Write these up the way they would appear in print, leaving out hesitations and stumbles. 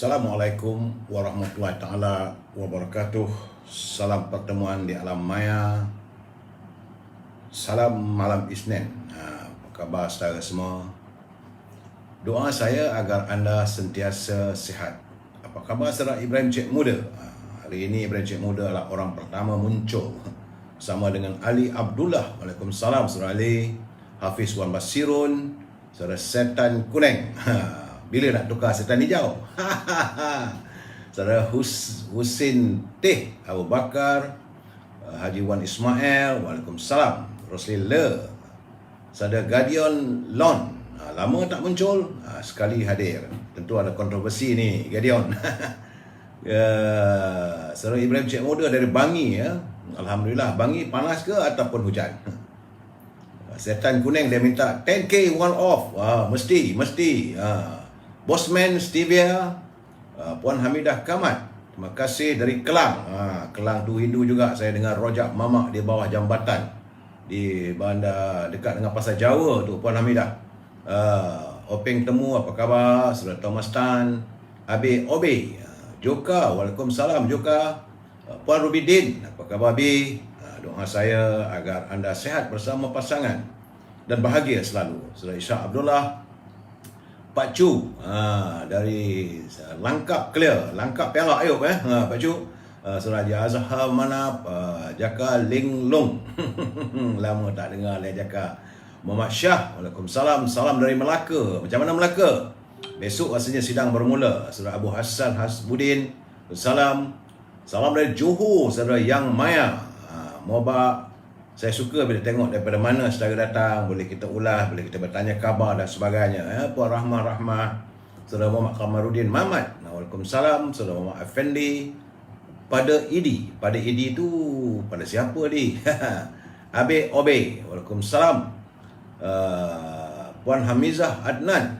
Assalamualaikum warahmatullahi taala wabarakatuh. Salam pertemuan di alam maya. Salam malam Isnin. Apa khabar saudara semua? Doa saya agar anda sentiasa sihat. Apa khabar saudara Ibrahim Cik Muda? Hari ini Ibrahim Cik Muda adalah orang pertama muncul sama dengan Ali Abdullah. Waalaikumsalam saudara Ali. Hafiz Wan Basirun, saudara Setan Kuning. Bila nak tukar setan hijau? Saudara Husin Teh Abu Bakar, Haji Wan Ismail, Waalaikumsalam. Rosli Le, saudara Gadion Lon, lama tak muncul, sekali hadir. Tentu ada kontroversi ni Gadion. Saudara Ibrahim Cik Muda dari Bangi ya. Alhamdulillah, Bangi panas ke ataupun hujan? Setan Kuning dia minta 10k one off. Mesti. Bosman Stevia, Puan Hamidah Kamat, terima kasih dari Kelang. Kelang tu Hindu juga. Saya dengar rojak mamak di bawah jambatan di bandar dekat dengan Pasar Jawa tu, Puan Hamidah. Openg Temu, apa khabar? Saudara Thomas Tan, Abi Obe, Joka, Waalaikumsalam Joka. Puan Rubidin, apa khabar Abi? Doa saya agar anda sihat bersama pasangan dan bahagia selalu. Saudara Isyak Abdullah, Pak Chu dari Langkap Clear, Langkap Perak Ayub Pak Chu. Saudara Haji Azhar Manap, Jaka Ling Long. Lama tak dengar lah Jaka. Muhammad Syah, Waalaikumsalam. Salam dari Melaka. Macam mana Melaka? Besok rasanya sidang bermula. Saudara Abu Hassan Hasbudin, salam. Salam dari Johor, saudara Yang Maya. Moba, saya suka bila tengok daripada mana saudara datang, boleh kita ulas, boleh kita bertanya khabar dan sebagainya. Puan Rahmah, saudara Muhammad Kamarudin Mamat, Waalaikumsalam. Saudara Muhammad Effendi, pada Idi tu pada siapa di? Abe Obe, Waalaikumsalam. Puan Hamizah Adnan,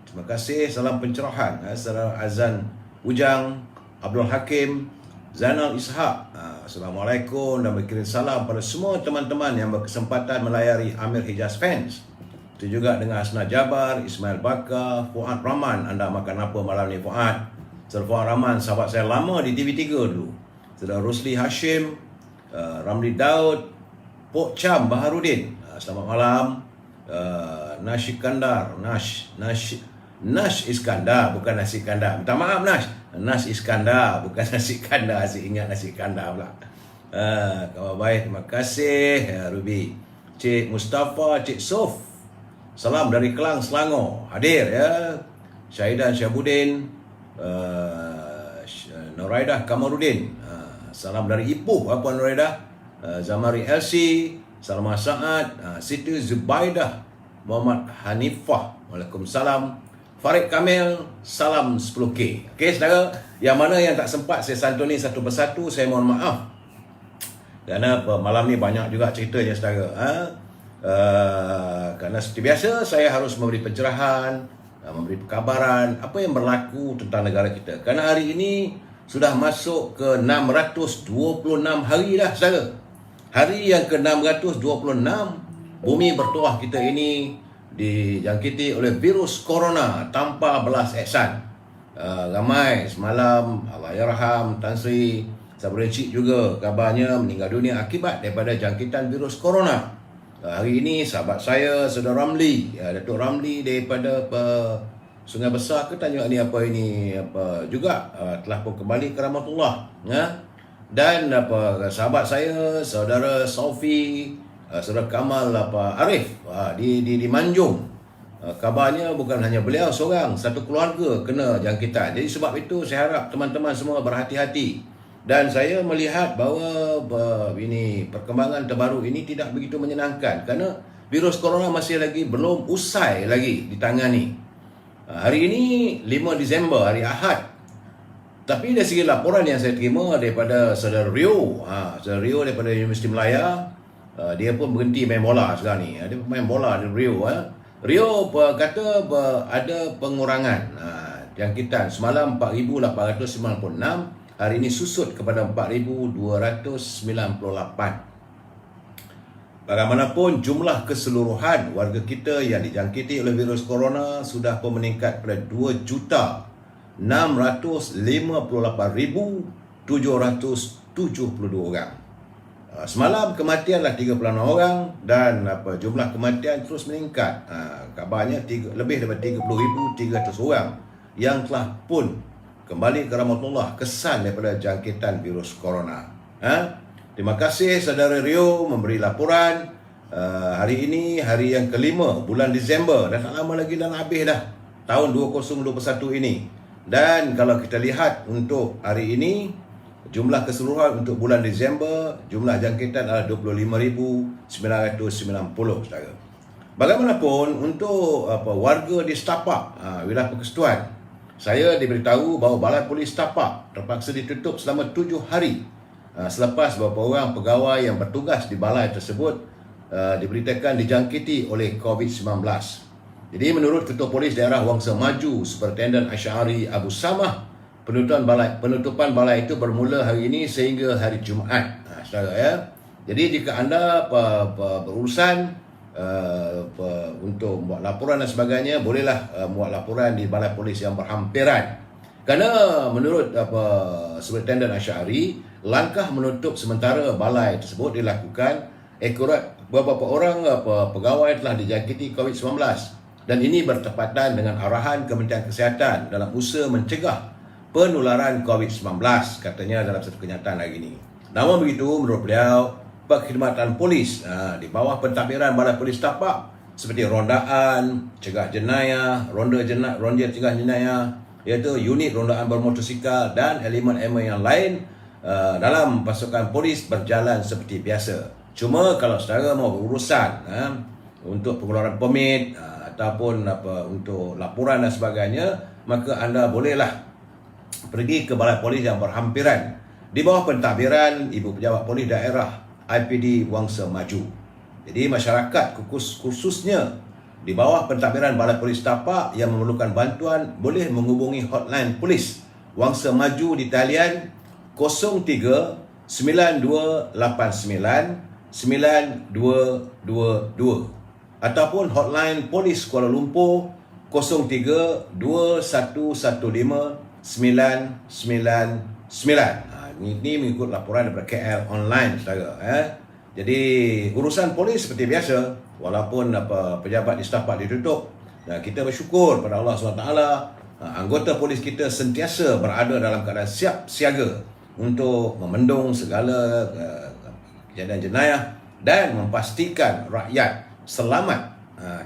terima kasih, salam pencerahan. Saudara Azan Ujang, Abdul Hakim, Zainal Ishak, Assalamualaikum, dan berkirim salam pada semua teman-teman yang berkesempatan melayari Amir Hijaz Fans. Itu juga dengan Hasna Jabar, Ismail Bakar, Fuad Rahman. Anda makan apa malam ni Fuad? Saudara Fuad Rahman, sahabat saya lama di TV3 dulu. Saudara Rosli Hashim, Ramli Daud, Pok Cham Baharudin, selamat malam. Nash Iskandar, bukan nasi kandar. Minta maaf Nash Iskandar, bukan nasi kandar. Asyik ingat nasi kandar pula. Kawan baik, terima kasih Ruby. Cik Mustafa, Cik Sof, salam dari Kelang, Selangor. Hadir ya. Syahidan Syabudin, Noraidah Kamarudin, salam dari Ipoh, Puan Noraidah. Zamari LC, Salma Saad, Siti Zubaidah, Muhammad Hanifah, Waalaikumsalam. Farid Kamil, salam 10k. Okey saudara, yang mana yang tak sempat saya santuni satu persatu, saya mohon maaf. Kerana malam ni banyak juga ceritanya saudara. Kerana seperti biasa saya harus memberi pencerahan, memberi perkabaran apa yang berlaku tentang negara kita. Kerana hari ini sudah masuk ke 626 hari dah saudara. Hari yang ke 626 bumi bertuah kita ini dijangkiti oleh virus corona tanpa belas ihsan. Ramai semalam, Allahyarham Tan Sri Sabri Cik juga kabarnya meninggal dunia akibat daripada jangkitan virus corona. Hari ini sahabat saya Saudara Ramli, Datuk Ramli daripada Sungai Besar ke tanya ni apa ini apa juga telah pun kembali ke rahmatullah dan sahabat saya Saudara Saufi, Saudara Kamal Arif di Manjung. Kabarnya bukan hanya beliau seorang, satu keluarga kena jangkitan. Jadi sebab itu saya harap teman-teman semua berhati-hati. Dan saya melihat bahawa ini perkembangan terbaru ini tidak begitu menyenangkan kerana virus corona masih lagi belum usai lagi ditangani. Hari ini 5 Disember, hari Ahad. Tapi dari segi laporan yang saya terima daripada Saudara Rio, Saudara Rio daripada Universiti Melaya, dia pun berhenti main bola sekarang ni. Dia main bola di Rio. Rio kata ada pengurangan jangkitan. Semalam 4,896, hari ini susut kepada 4,298. Bagaimanapun jumlah keseluruhan warga kita yang dijangkiti oleh virus corona sudah pun meningkat pada 2 juta 658,772 orang. Semalam kematianlah 36 orang dan jumlah kematian terus meningkat. Kabarnya lebih daripada 30,300 orang yang telah pun kembali ke rahmatullah kesan daripada jangkitan virus corona. Terima kasih saudara Rio memberi laporan. Hari ini hari yang kelima bulan Disember dan tak lama lagi dah habis dah tahun 2021 ini. Dan kalau kita lihat untuk hari ini, jumlah keseluruhan untuk bulan Disember, jumlah jangkitan adalah 25,990 saudara. Bagaimanapun untuk warga di Setapak, wilayah Persekutuan, saya diberitahu bahawa Balai Polis Setapak terpaksa ditutup selama 7 hari selepas beberapa orang pegawai yang bertugas di balai tersebut diberitakan dijangkiti oleh COVID-19. Jadi menurut Ketua Polis Daerah Wangsa Maju, Superintendent Asy'ari Abu Samah, penutupan balai itu bermula hari ini sehingga hari Jumaat. Saudara ya. Jadi jika anda berurusan untuk buat laporan dan sebagainya, bolehlah buat laporan di balai polis yang berhampiran. Kerana menurut Superintendent Asy'ari, langkah menutup sementara balai tersebut dilakukan akurat beberapa orang pegawai telah dijangkiti COVID-19 dan ini bertepatan dengan arahan Kementerian Kesihatan dalam usaha mencegah penularan COVID-19, katanya dalam satu kenyataan hari ini. Namun begitu, menurut beliau, perkhidmatan polis di bawah pentadbiran Balai Polis Setapak seperti rondaan, cegah jenayah, ronda cegah jenayah, iaitu unit rondaan bermotosikal dan elemen-elemen yang lain dalam pasukan polis berjalan seperti biasa. Cuma kalau saudara mau berurusan untuk pengeluaran permit ataupun untuk laporan dan sebagainya, maka anda bolehlah pergi ke balai polis yang berhampiran di bawah pentadbiran Ibu Pejabat Polis Daerah IPD Wangsa Maju. Jadi masyarakat khususnya di bawah pentadbiran Balai Polis Setapak yang memerlukan bantuan boleh menghubungi hotline polis Wangsa Maju di talian 03 9289 9222 ataupun hotline polis Kuala Lumpur 03 2115 999. Ini mengikut laporan daripada KL Online saudara. Jadi urusan polis seperti biasa walaupun pejabat di Setapak ditutup. Dan kita bersyukur pada Allah SWT, anggota polis kita sentiasa berada dalam keadaan siap siaga untuk memendung segala kejadian jenayah dan memastikan rakyat selamat.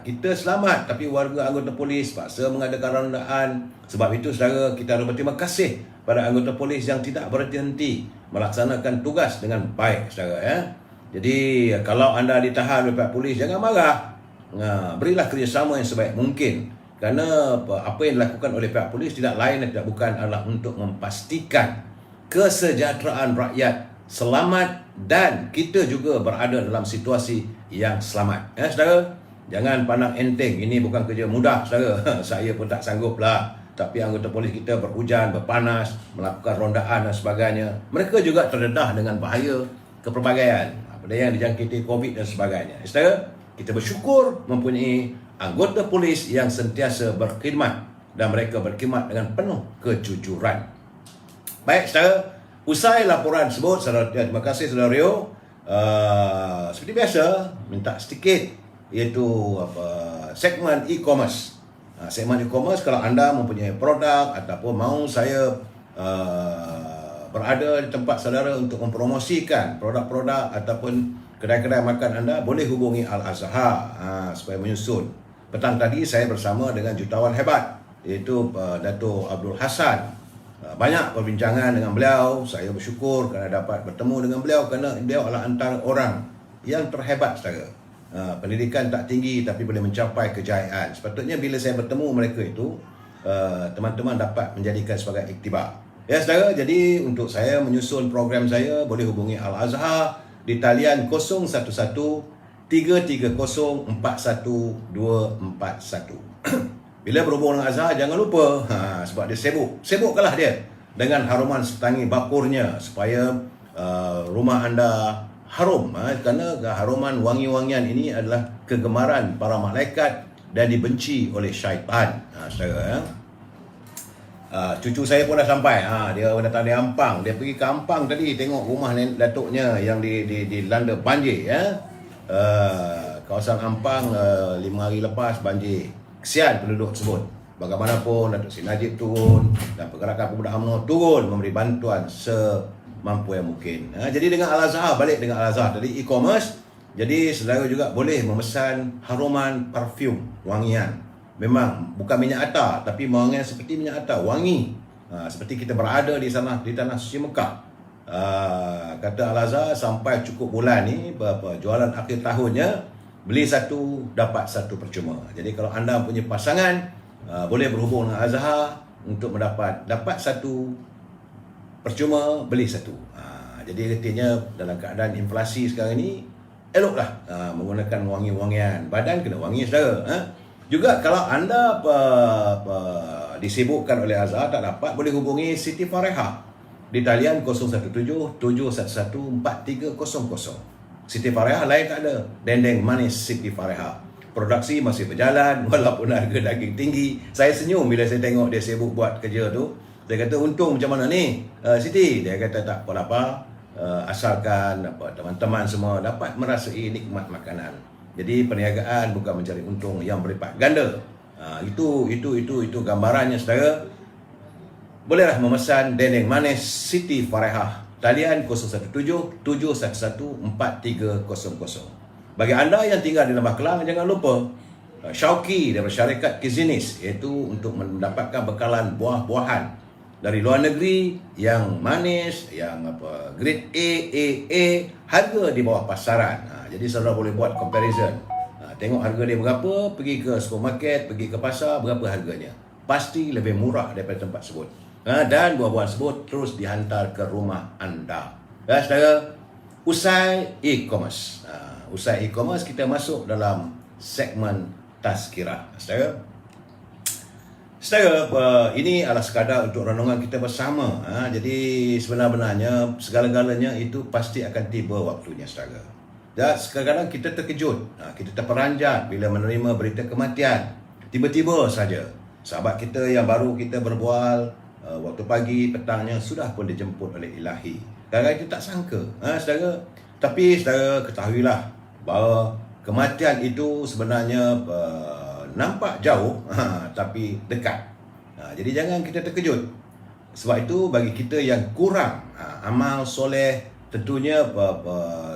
Kita selamat tapi warga anggota polis paksa mengadakan rondaan. Sebab itu saudara, kita harus berterima kasih pada anggota polis yang tidak berhenti melaksanakan tugas dengan baik saudara ya. Jadi kalau anda ditahan oleh pihak polis, jangan marah. Berilah kerjasama yang sebaik mungkin. Kerana apa yang dilakukan oleh pihak polis tidak lain dan tidak bukan adalah untuk memastikan kesejahteraan rakyat selamat dan kita juga berada dalam situasi yang selamat. Ya saudara, jangan pandang enteng, ini bukan kerja mudah saudara. Saya pun tak sanggup lah. Tapi anggota polis kita berhujan, berpanas, melakukan rondaan dan sebagainya. Mereka juga terdedah dengan bahaya kepelbagaian, ada yang dijangkiti COVID dan sebagainya. Saudara, kita bersyukur mempunyai anggota polis yang sentiasa berkhidmat dan mereka berkhidmat dengan penuh kejujuran. Baik saudara, usai laporan tersebut, saudara, terima kasih saudara Rio. Seperti biasa, minta sedikit iaitu segmen e-commerce. Segmen e-commerce, kalau anda mempunyai produk ataupun mahu saya berada di tempat saudara untuk mempromosikan produk-produk ataupun kedai-kedai makan anda, boleh hubungi Al-Azhar supaya menyusun. Petang tadi saya bersama dengan jutawan hebat iaitu Dato' Abdul Hassan. Banyak perbincangan dengan beliau. Saya bersyukur kerana dapat bertemu dengan beliau kerana beliau adalah antara orang yang terhebat saudara. Pendidikan tak tinggi tapi boleh mencapai kejayaan. Sepatutnya bila saya bertemu mereka itu, teman-teman dapat menjadikan sebagai iktibar. Ya saudara, jadi untuk saya menyusun program saya, boleh hubungi Al-Azhar di talian 011 330 41241. Bila berhubung dengan Azhar, jangan lupa sebab dia sibuk. Sibukkanlah dia dengan haruman setangi bakurnya supaya rumah anda harum, kerana haruman wangi-wangian ini adalah kegemaran para malaikat dan dibenci oleh syaitan. Saudara, Cucu saya pun dah sampai. Dia datang dari Ampang. Dia pergi ke Ampang tadi tengok rumah datuknya yang dilanda banjir ya. Kawasan Ampang 5 hari lepas banjir. Kesian penduduk tersebut. Bagaimanapun Datuk Seri Najib turun dan pergerakan pemuda UMNO turun memberi bantuan semampu yang mungkin. Jadi dengan Al-Azhar, balik dengan Al-Azhar tadi e-commerce. Jadi saudara juga boleh memesan haruman parfum wangian. Memang bukan minyak atar, tapi wangian seperti minyak atar, wangi. Seperti kita berada di sana, di tanah suci Mekah. Kata Al-Azhar, sampai cukup bulan ni, jualan akhir tahunnya, beli satu, dapat satu percuma. Jadi kalau anda punya pasangan, boleh berhubung dengan Al-Azhar untuk dapat satu percuma, beli satu. Jadi artinya dalam keadaan inflasi sekarang ni, eloklah menggunakan wangi-wangian. Badan kena wangi saudara. Juga kalau anda disibukkan oleh Azhar tak dapat, boleh hubungi Siti Fareha di talian 017-711-4300. Siti Fareha lain tak ada, dendeng manis Siti Fareha. Produksi masih berjalan walaupun harga daging tinggi. Saya senyum bila saya tengok dia sibuk buat kerja tu. Saya kata, untung macam mana ni Siti? Dia kata tak apa-apa, asalkan teman-teman semua dapat merasai nikmat makanan. Jadi perniagaan bukan mencari untung yang berlipat ganda. Itu gambarannya saudara. Bolehlah memesan dendeng manis Siti Fareha. Talian 017-711-4300. Bagi anda yang tinggal di Lembah Kelang, jangan lupa Syauqi daripada syarikat Kizinis, iaitu untuk mendapatkan bekalan buah-buahan dari luar negeri yang manis, yang grade A, harga di bawah pasaran. Jadi saudara boleh buat comparison. Tengok harga dia berapa, pergi ke supermarket, pergi ke pasar, berapa harganya. Pasti lebih murah daripada tempat sebut. Dan buah-buahan sebut terus dihantar ke rumah anda. Saudara, usai e-commerce. Usai e-commerce, kita masuk dalam segmen tazkirah. Saudara, ini adalah sekadar untuk renungan kita bersama. Jadi sebenarnya segala-galanya itu pasti akan tiba waktunya, saudara. Dan kadang-kadang kita terkejut, kita terperanjat bila menerima berita kematian. Tiba-tiba saja sahabat kita yang baru kita berbual waktu pagi, petangnya sudah pun dijemput oleh Ilahi. Kadang-kadang kita tak sangka, saudara. Tapi saudara ketahuilah bahawa kematian itu sebenarnya nampak jauh tapi dekat. Jadi jangan kita terkejut. Sebab itu bagi kita yang kurang amal soleh, tentunya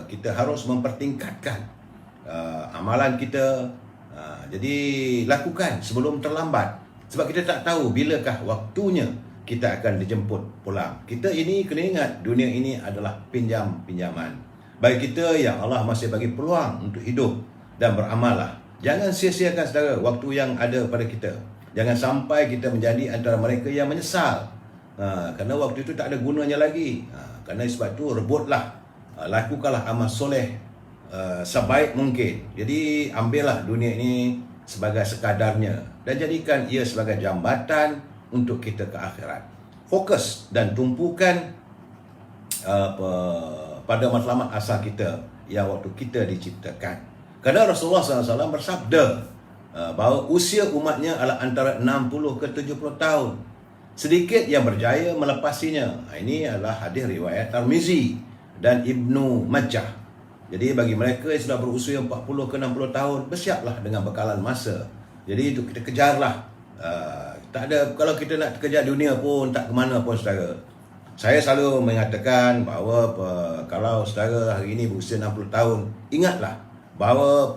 kita harus mempertingkatkan amalan kita. Jadi lakukan sebelum terlambat. Sebab kita tak tahu bilakah waktunya kita akan dijemput pulang. Kita ini kena ingat, dunia ini adalah pinjam-pinjaman. Bagi kita yang Allah masih bagi peluang untuk hidup dan beramallah. Jangan sia-siakan saudara waktu yang ada pada kita. Jangan sampai kita menjadi antara mereka yang menyesal. Kerana waktu itu tak ada gunanya lagi. Kerana sebab itu rebutlah, lakukanlah amal soleh sebaik mungkin. Jadi ambillah dunia ini sebagai sekadarnya dan jadikan ia sebagai jambatan untuk kita ke akhirat. Fokus dan tumpukan pada matlamat asal kita yang waktu kita diciptakan. Kerana Rasulullah SAW bersabda bahawa usia umatnya adalah antara 60 ke 70 tahun. Sedikit yang berjaya melepasinya. Ini adalah hadis riwayat Tirmizi dan Ibnu Majah. Jadi bagi mereka yang sudah berusia 40 ke 60 tahun, bersiaplah dengan bekalan masa. Jadi itu kita kejarlah. Tak ada, kalau kita nak kejar dunia pun tak ke mana pun saudara. Saya selalu mengatakan bahawa kalau saudara hari ini berusia 60 tahun, ingatlah bahawa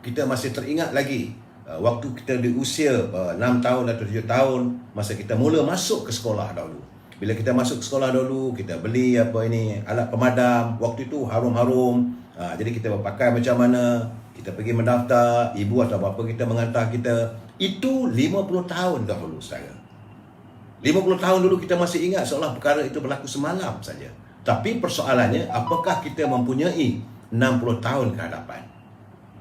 kita masih teringat lagi waktu kita di usia 6 tahun atau 7 tahun, masa kita mula masuk ke sekolah dahulu. Bila kita masuk ke sekolah dahulu, kita beli alat pemadam. Waktu itu harum-harum. Jadi kita berpakai macam mana, kita pergi mendaftar, ibu atau bapa kita mengantar kita. Itu 50 tahun dahulu saudara. 50 tahun dulu kita masih ingat seolah perkara itu berlaku semalam saja. Tapi persoalannya, apakah kita mempunyai 60 tahun ke hadapan?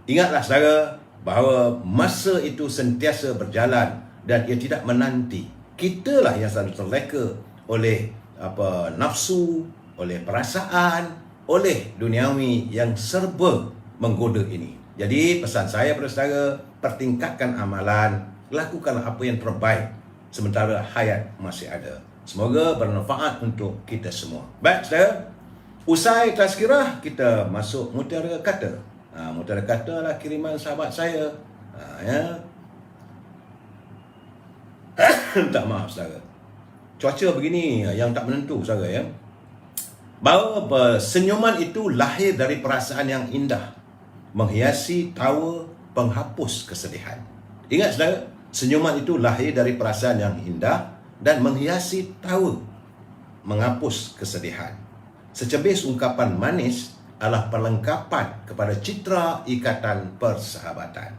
Ingatlah saudara bahawa masa itu sentiasa berjalan dan ia tidak menanti. Kitalah yang selalu terleka oleh nafsu, oleh perasaan, oleh duniawi yang serba menggoda ini. Jadi pesan saya kepada saudara, pertingkatkan amalan, lakukanlah apa yang terbaik. sementara hayat masih ada. Semoga bermanfaat untuk kita semua. Baik, saudara. Usai tazkirah, kita masuk mutiara kata. Mutiara kata adalah kiriman sahabat saya. Ya. Tak maaf, saudara. Cuaca begini yang tak menentu, saudara, ya. Bahawa senyuman itu lahir dari perasaan yang indah, menghiasi tawa penghapus kesedihan. Ingat, saudara, senyuman itu lahir dari perasaan yang indah dan menghiasi tawa menghapus kesedihan. Secebis ungkapan manis adalah perlengkapan kepada citra ikatan persahabatan.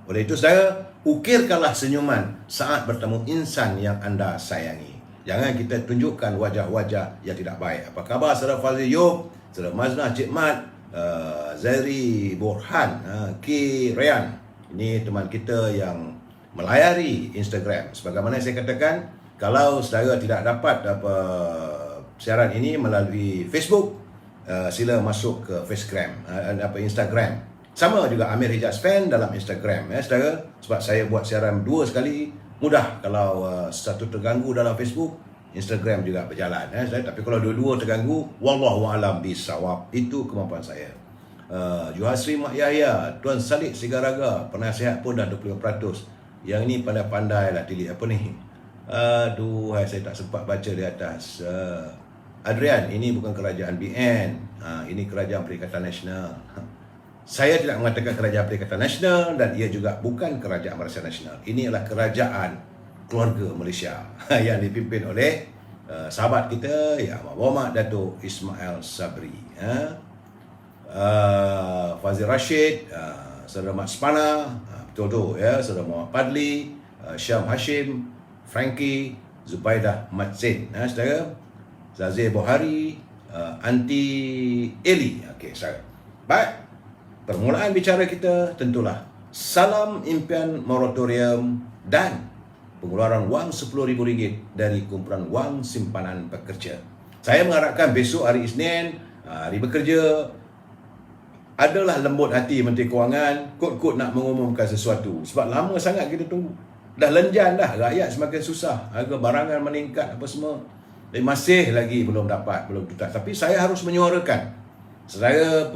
Oleh itu, saudara, ukirkanlah senyuman saat bertemu insan yang anda sayangi. Jangan kita tunjukkan wajah-wajah yang tidak baik. Apa khabar saudara Fazil Yub, saudara Maznah Cik Mat, Zairi Burhan, K. Rayan. Ini teman kita yang melayari Instagram. Sebagaimana saya katakan, kalau saudara tidak dapat siaran ini melalui Facebook, sila masuk ke Instagram. Sama juga Amir Hijaz Fan dalam Instagram, ya saudara. Sebab saya buat siaran 2 sekali, mudah kalau satu terganggu dalam Facebook, Instagram juga berjalan, ya saudara. Tapi kalau dua-dua terganggu, wallahu a'lam bisawab. Itu kemampuan saya. Juhasri Mak Yahya, Tuan Salik Sigaraga, penasihat pun dah 25%. Yang ini pandai-pandai lah delete apa ni. Aduh, saya tak sempat baca di atas. Adrian, ini bukan kerajaan BN, ini kerajaan Perikatan Nasional. Saya tidak mengatakan kerajaan Perikatan Nasional dan ia juga bukan kerajaan Malaysia Nasional. Ini adalah kerajaan keluarga Malaysia yang dipimpin oleh sahabat kita, Yang Berhormat Datuk Ismail Sabri, Fazil Rashid, Saudara Mat Spana, betul tu, ya, Saudara Muhammad Padli, Syam Hashim, Frankie, Zubaidah Mat Zain, saudara, Zazir Bohari, Anti Eli. Okey, saudara. Baik, permulaan bicara kita tentulah salam impian moratorium dan pengeluaran wang RM10,000 dari kumpulan wang simpanan pekerja. Saya mengharapkan besok hari Isnin, hari bekerja, adalah lembut hati Menteri Kewangan kot-kot nak mengumumkan sesuatu. Sebab lama sangat kita tunggu. Dah lenjan dah, rakyat semakin susah, harga barangan meningkat apa semua. Dan masih lagi belum dapat, belum tuntas. Tapi saya harus menyuarakan. Saudara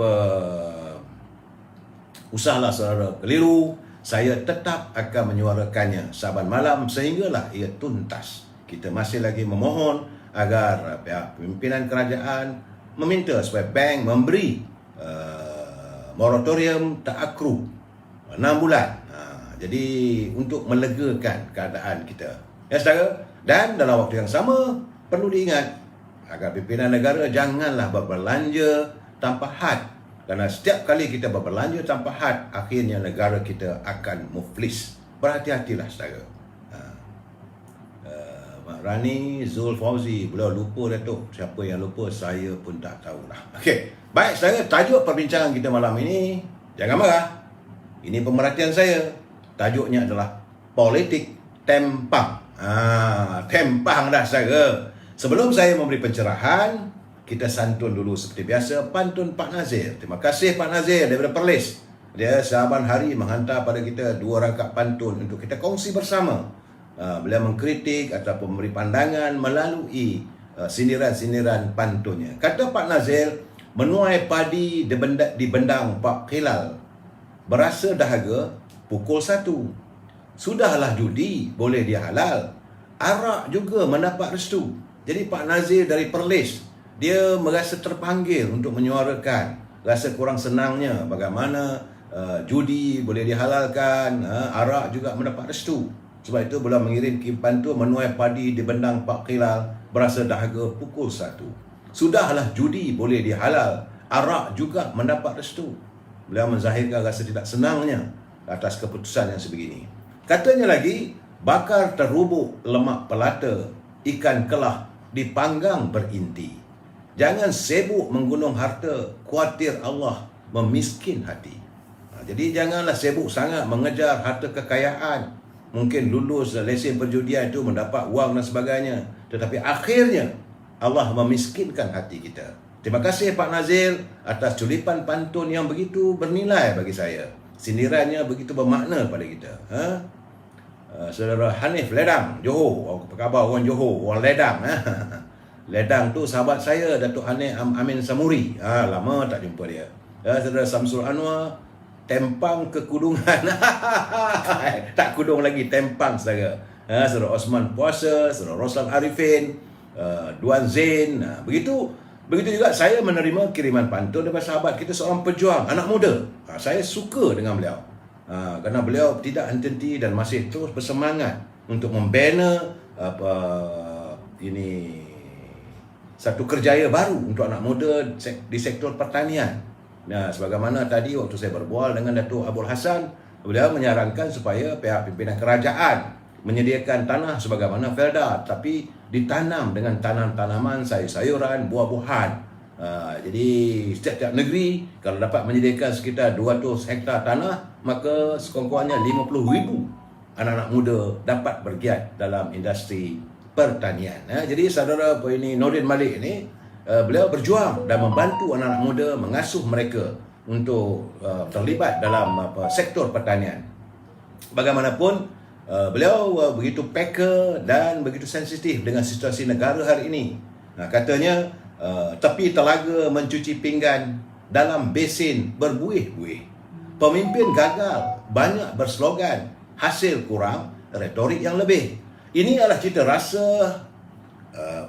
usahlah saudara keliru, saya tetap akan menyuarakannya saban malam sehinggalah ia tuntas. Kita masih lagi memohon agar pihak pimpinan kerajaan meminta supaya bank memberi moratorium taakru 6 bulan. Jadi untuk melegakan keadaan kita, ya saudara. Dan dalam waktu yang sama perlu diingat agar pimpinan negara janganlah berbelanja tanpa had. Kerana setiap kali kita berbelanja tanpa had, akhirnya negara kita akan muflis. Berhati-hatilah saudara. Mak Rani, Zul Fauzi, beliau lupa Datuk. Siapa yang lupa, saya pun tak tahulah. Okey, baik saudara, tajuk perbincangan kita malam ini, jangan marah, ini pemerhatian saya. Tajuknya adalah politik tempang. Tempang dah saudara. Sebelum saya memberi pencerahan, kita santun dulu seperti biasa pantun Pak Nazir. Terima kasih Pak Nazir daripada Perlis. Dia saban hari menghantar pada kita 2 rangkap pantun untuk kita kongsi bersama. Beliau mengkritik ataupun memberi pandangan melalui sindiran-sindiran pantunnya. Kata Pak Nazir, menuai padi di bendang Pak Khilal, berasa dahaga pukul 1. Sudahlah judi, boleh dia halal. Arak juga mendapat restu. Jadi Pak Nazir dari Perlis, dia merasa terpanggil untuk menyuarakan rasa kurang senangnya bagaimana judi boleh dihalalkan, arak juga mendapat restu. Sebab itu beliau mengirim pantun menuai padi di bendang Pak Khilal, berasa dahaga pukul 1. Sudahlah judi boleh dihalal, arak juga mendapat restu. Beliau menzahirkan rasa tidak senangnya atas keputusan yang sebegini. Katanya lagi, bakar terubuk lemak pelata, ikan kelah dipanggang berinti. Jangan sibuk menggunung harta, khawatir Allah memiskin hati. Jadi janganlah sibuk sangat mengejar harta kekayaan. Mungkin lulus lesen perjudian itu mendapat wang dan sebagainya, tetapi akhirnya Allah memiskinkan hati kita. Terima kasih Pak Nazir atas culipan pantun yang begitu bernilai bagi saya. Sindirannya begitu bermakna pada kita. Saudara Hanif Ledang, Johor. Apa khabar orang Johor, orang Ledang. Ledang tu sahabat saya, Datuk Hanif Amin Samuri. Lama tak jumpa dia. Saudara Samsul Anwar, Tempang ke Kudungan. Tak kudung lagi, Tempang saudara. Saudara Osman Puasa, saudara Roslan Arifin, Duan Zain. Begitu juga saya menerima kiriman pantun daripada sahabat kita, seorang pejuang, anak muda. Saya suka dengan beliau. Kerana beliau tidak henti-henti dan masih terus bersemangat untuk membina satu kerjaya baru untuk anak muda di sektor pertanian. Sebagaimana tadi waktu saya berbual dengan Datuk Abdul Hassan, beliau menyarankan supaya pihak pimpinan kerajaan menyediakan tanah sebagaimana Felda, tapi ditanam dengan tanaman-tanaman, sayur-sayuran, buah-buahan. Jadi setiap negeri kalau dapat menyediakan sekitar 200 hektar tanah, maka sekurang-kurangnya 50,000 anak-anak muda dapat bergiat dalam industri pertanian. Jadi saudara ini Nordin Malik ini, beliau berjuang dan membantu anak-anak muda, mengasuh mereka untuk terlibat dalam sektor pertanian. Bagaimanapun, beliau begitu peka dan begitu sensitif dengan situasi negara hari ini. Katanya, tepi telaga mencuci pinggan, dalam besin berbuih-buih. Pemimpin gagal, banyak berslogan, hasil kurang, retorik yang lebih. Ini adalah cerita rasa,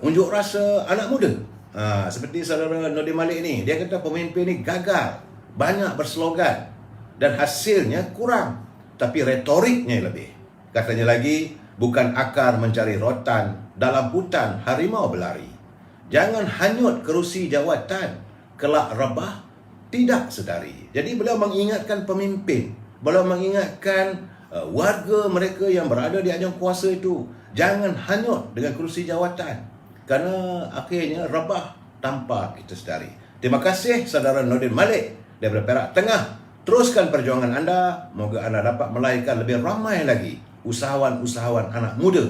unjuk rasa anak muda. Seperti saudara Nordin Malik ni, dia kata pemimpin ni gagal, banyak berslogan dan hasilnya kurang, tapi retoriknya lebih. Katanya lagi, bukan akar mencari rotan, dalam hutan harimau berlari. Jangan hanyut kerusi jawatan, kelak rebah tidak sedari. Jadi beliau mengingatkan pemimpin, beliau mengingatkan warga mereka yang berada di anjung kuasa itu, jangan hanyut dengan kerusi jawatan, kerana akhirnya rebah tanpa kita sedari. Terima kasih saudara Nordin Malik daripada Perak Tengah. Teruskan perjuangan anda, moga anda dapat melahirkan lebih ramai lagi usahawan-usahawan anak muda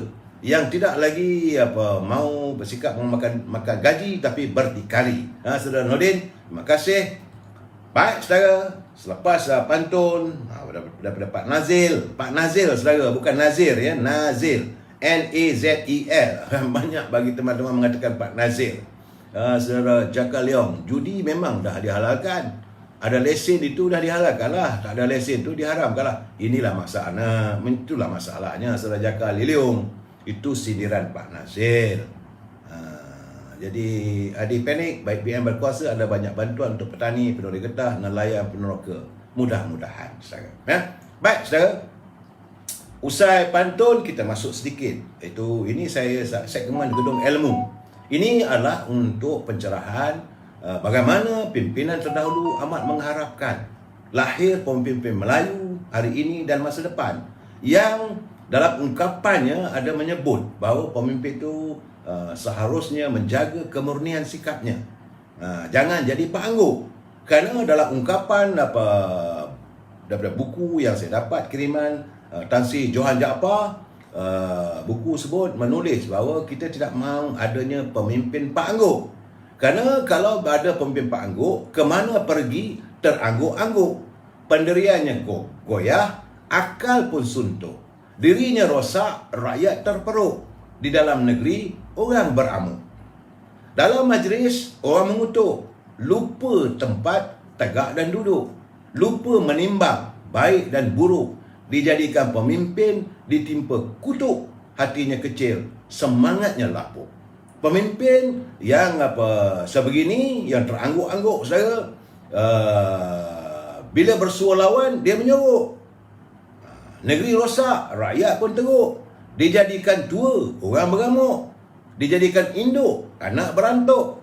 yang tidak lagi mau bersikap makan gaji tapi berdikari. Saudara Nordin, terima kasih. Baik saudara, selepas pantun daripada Pak Nazil saudara, bukan Nazir ya, Nazil, N-A-Z-E-L. Banyak bagi teman-teman mengatakan Pak Nazir. Saudara Jaka Leong, judi memang dah dihalalkan. Ada lesen itu dah dihalalkan lah, tak ada lesen itu diharamkan lah. Itulah masalahnya saudara Jaka Leong. Itu sindiran Pak Nazir. Jadi adik panik, baik PM berkuasa, ada banyak bantuan untuk petani, penuri getah, nelayan, peneroka. Mudah-mudahan saudara. Baik saudara, usai pantun kita masuk sedikit. Ini saya segmen Gedung Ilmu. Ini adalah untuk pencerahan bagaimana pimpinan terdahulu amat mengharapkan lahir pemimpin Melayu hari ini dan masa depan, yang dalam ungkapannya ada menyebut bahawa pemimpin itu seharusnya menjaga kemurnian sikapnya. Jangan jadi pengangguk. Kerana dalam ungkapan daripada buku yang saya dapat kiriman Tan Sri Johan Jaafar, buku tersebut menulis bahawa kita tidak mahu adanya pemimpin pengangguk. Kerana kalau ada pemimpin pengangguk, ke mana pergi terangguk-angguk. Pendiriannya goyah, akal pun suntuk. Dirinya rosak, rakyat terperuk. Di dalam negeri, orang beramuk. Dalam majlis, orang mengutuk. Lupa tempat, tegak dan duduk. Lupa menimbang, baik dan buruk. Dijadikan pemimpin, ditimpa kutuk. Hatinya kecil, semangatnya lapuk. Pemimpin yang sebegini, yang terangguk-angguk saudara, bila bersua lawan, dia menyeruk. Negeri rosak, rakyat pun teruk. Dijadikan tua, orang beramuk. Dijadikan induk, anak berantuk.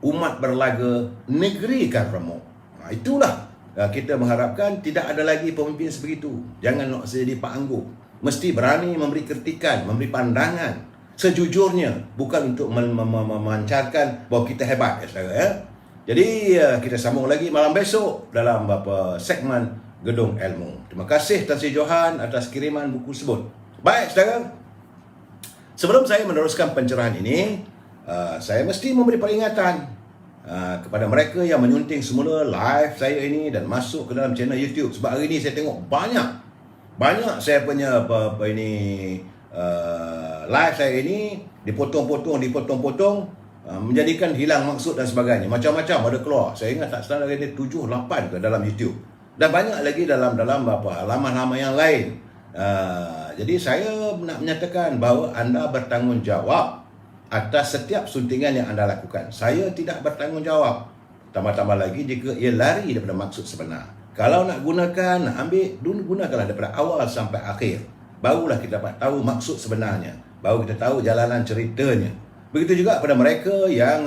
Umat berlaga, negeri kan remuk. Itulah kita mengharapkan tidak ada lagi pemimpin sebegitu. Jangan nak jadi pengangguk. Mesti berani memberi kritikan, memberi pandangan sejujurnya, bukan untuk memancarkan bahawa kita hebat saudara. Jadi kita sambung lagi malam besok dalam segmen Gedung Ilmu. Terima kasih Tan Sri Johan atas kiriman buku tersebut. Baik saudara, sebelum saya meneruskan pencerahan ini, saya mesti memberi peringatan kepada mereka yang menyunting semula live saya ini dan masuk ke dalam channel YouTube. Sebab hari ini saya tengok banyak Banyak saya punya apa ini live saya ini dipotong-potong menjadikan hilang maksud dan sebagainya. Macam-macam ada keluar. Saya ingat tak salah ada 7 8 ke dalam YouTube. Dan banyak lagi dalam apa halaman-halaman yang lain. Jadi saya nak menyatakan bahawa anda bertanggungjawab atas setiap suntingan yang anda lakukan. Saya tidak bertanggungjawab. Tambah-tambah lagi jika ia lari daripada maksud sebenar. Kalau nak gunakan, nak ambil, gunakanlah daripada awal sampai akhir. Barulah kita dapat tahu maksud sebenarnya. Baru kita tahu jalanan ceritanya. Begitu juga pada mereka yang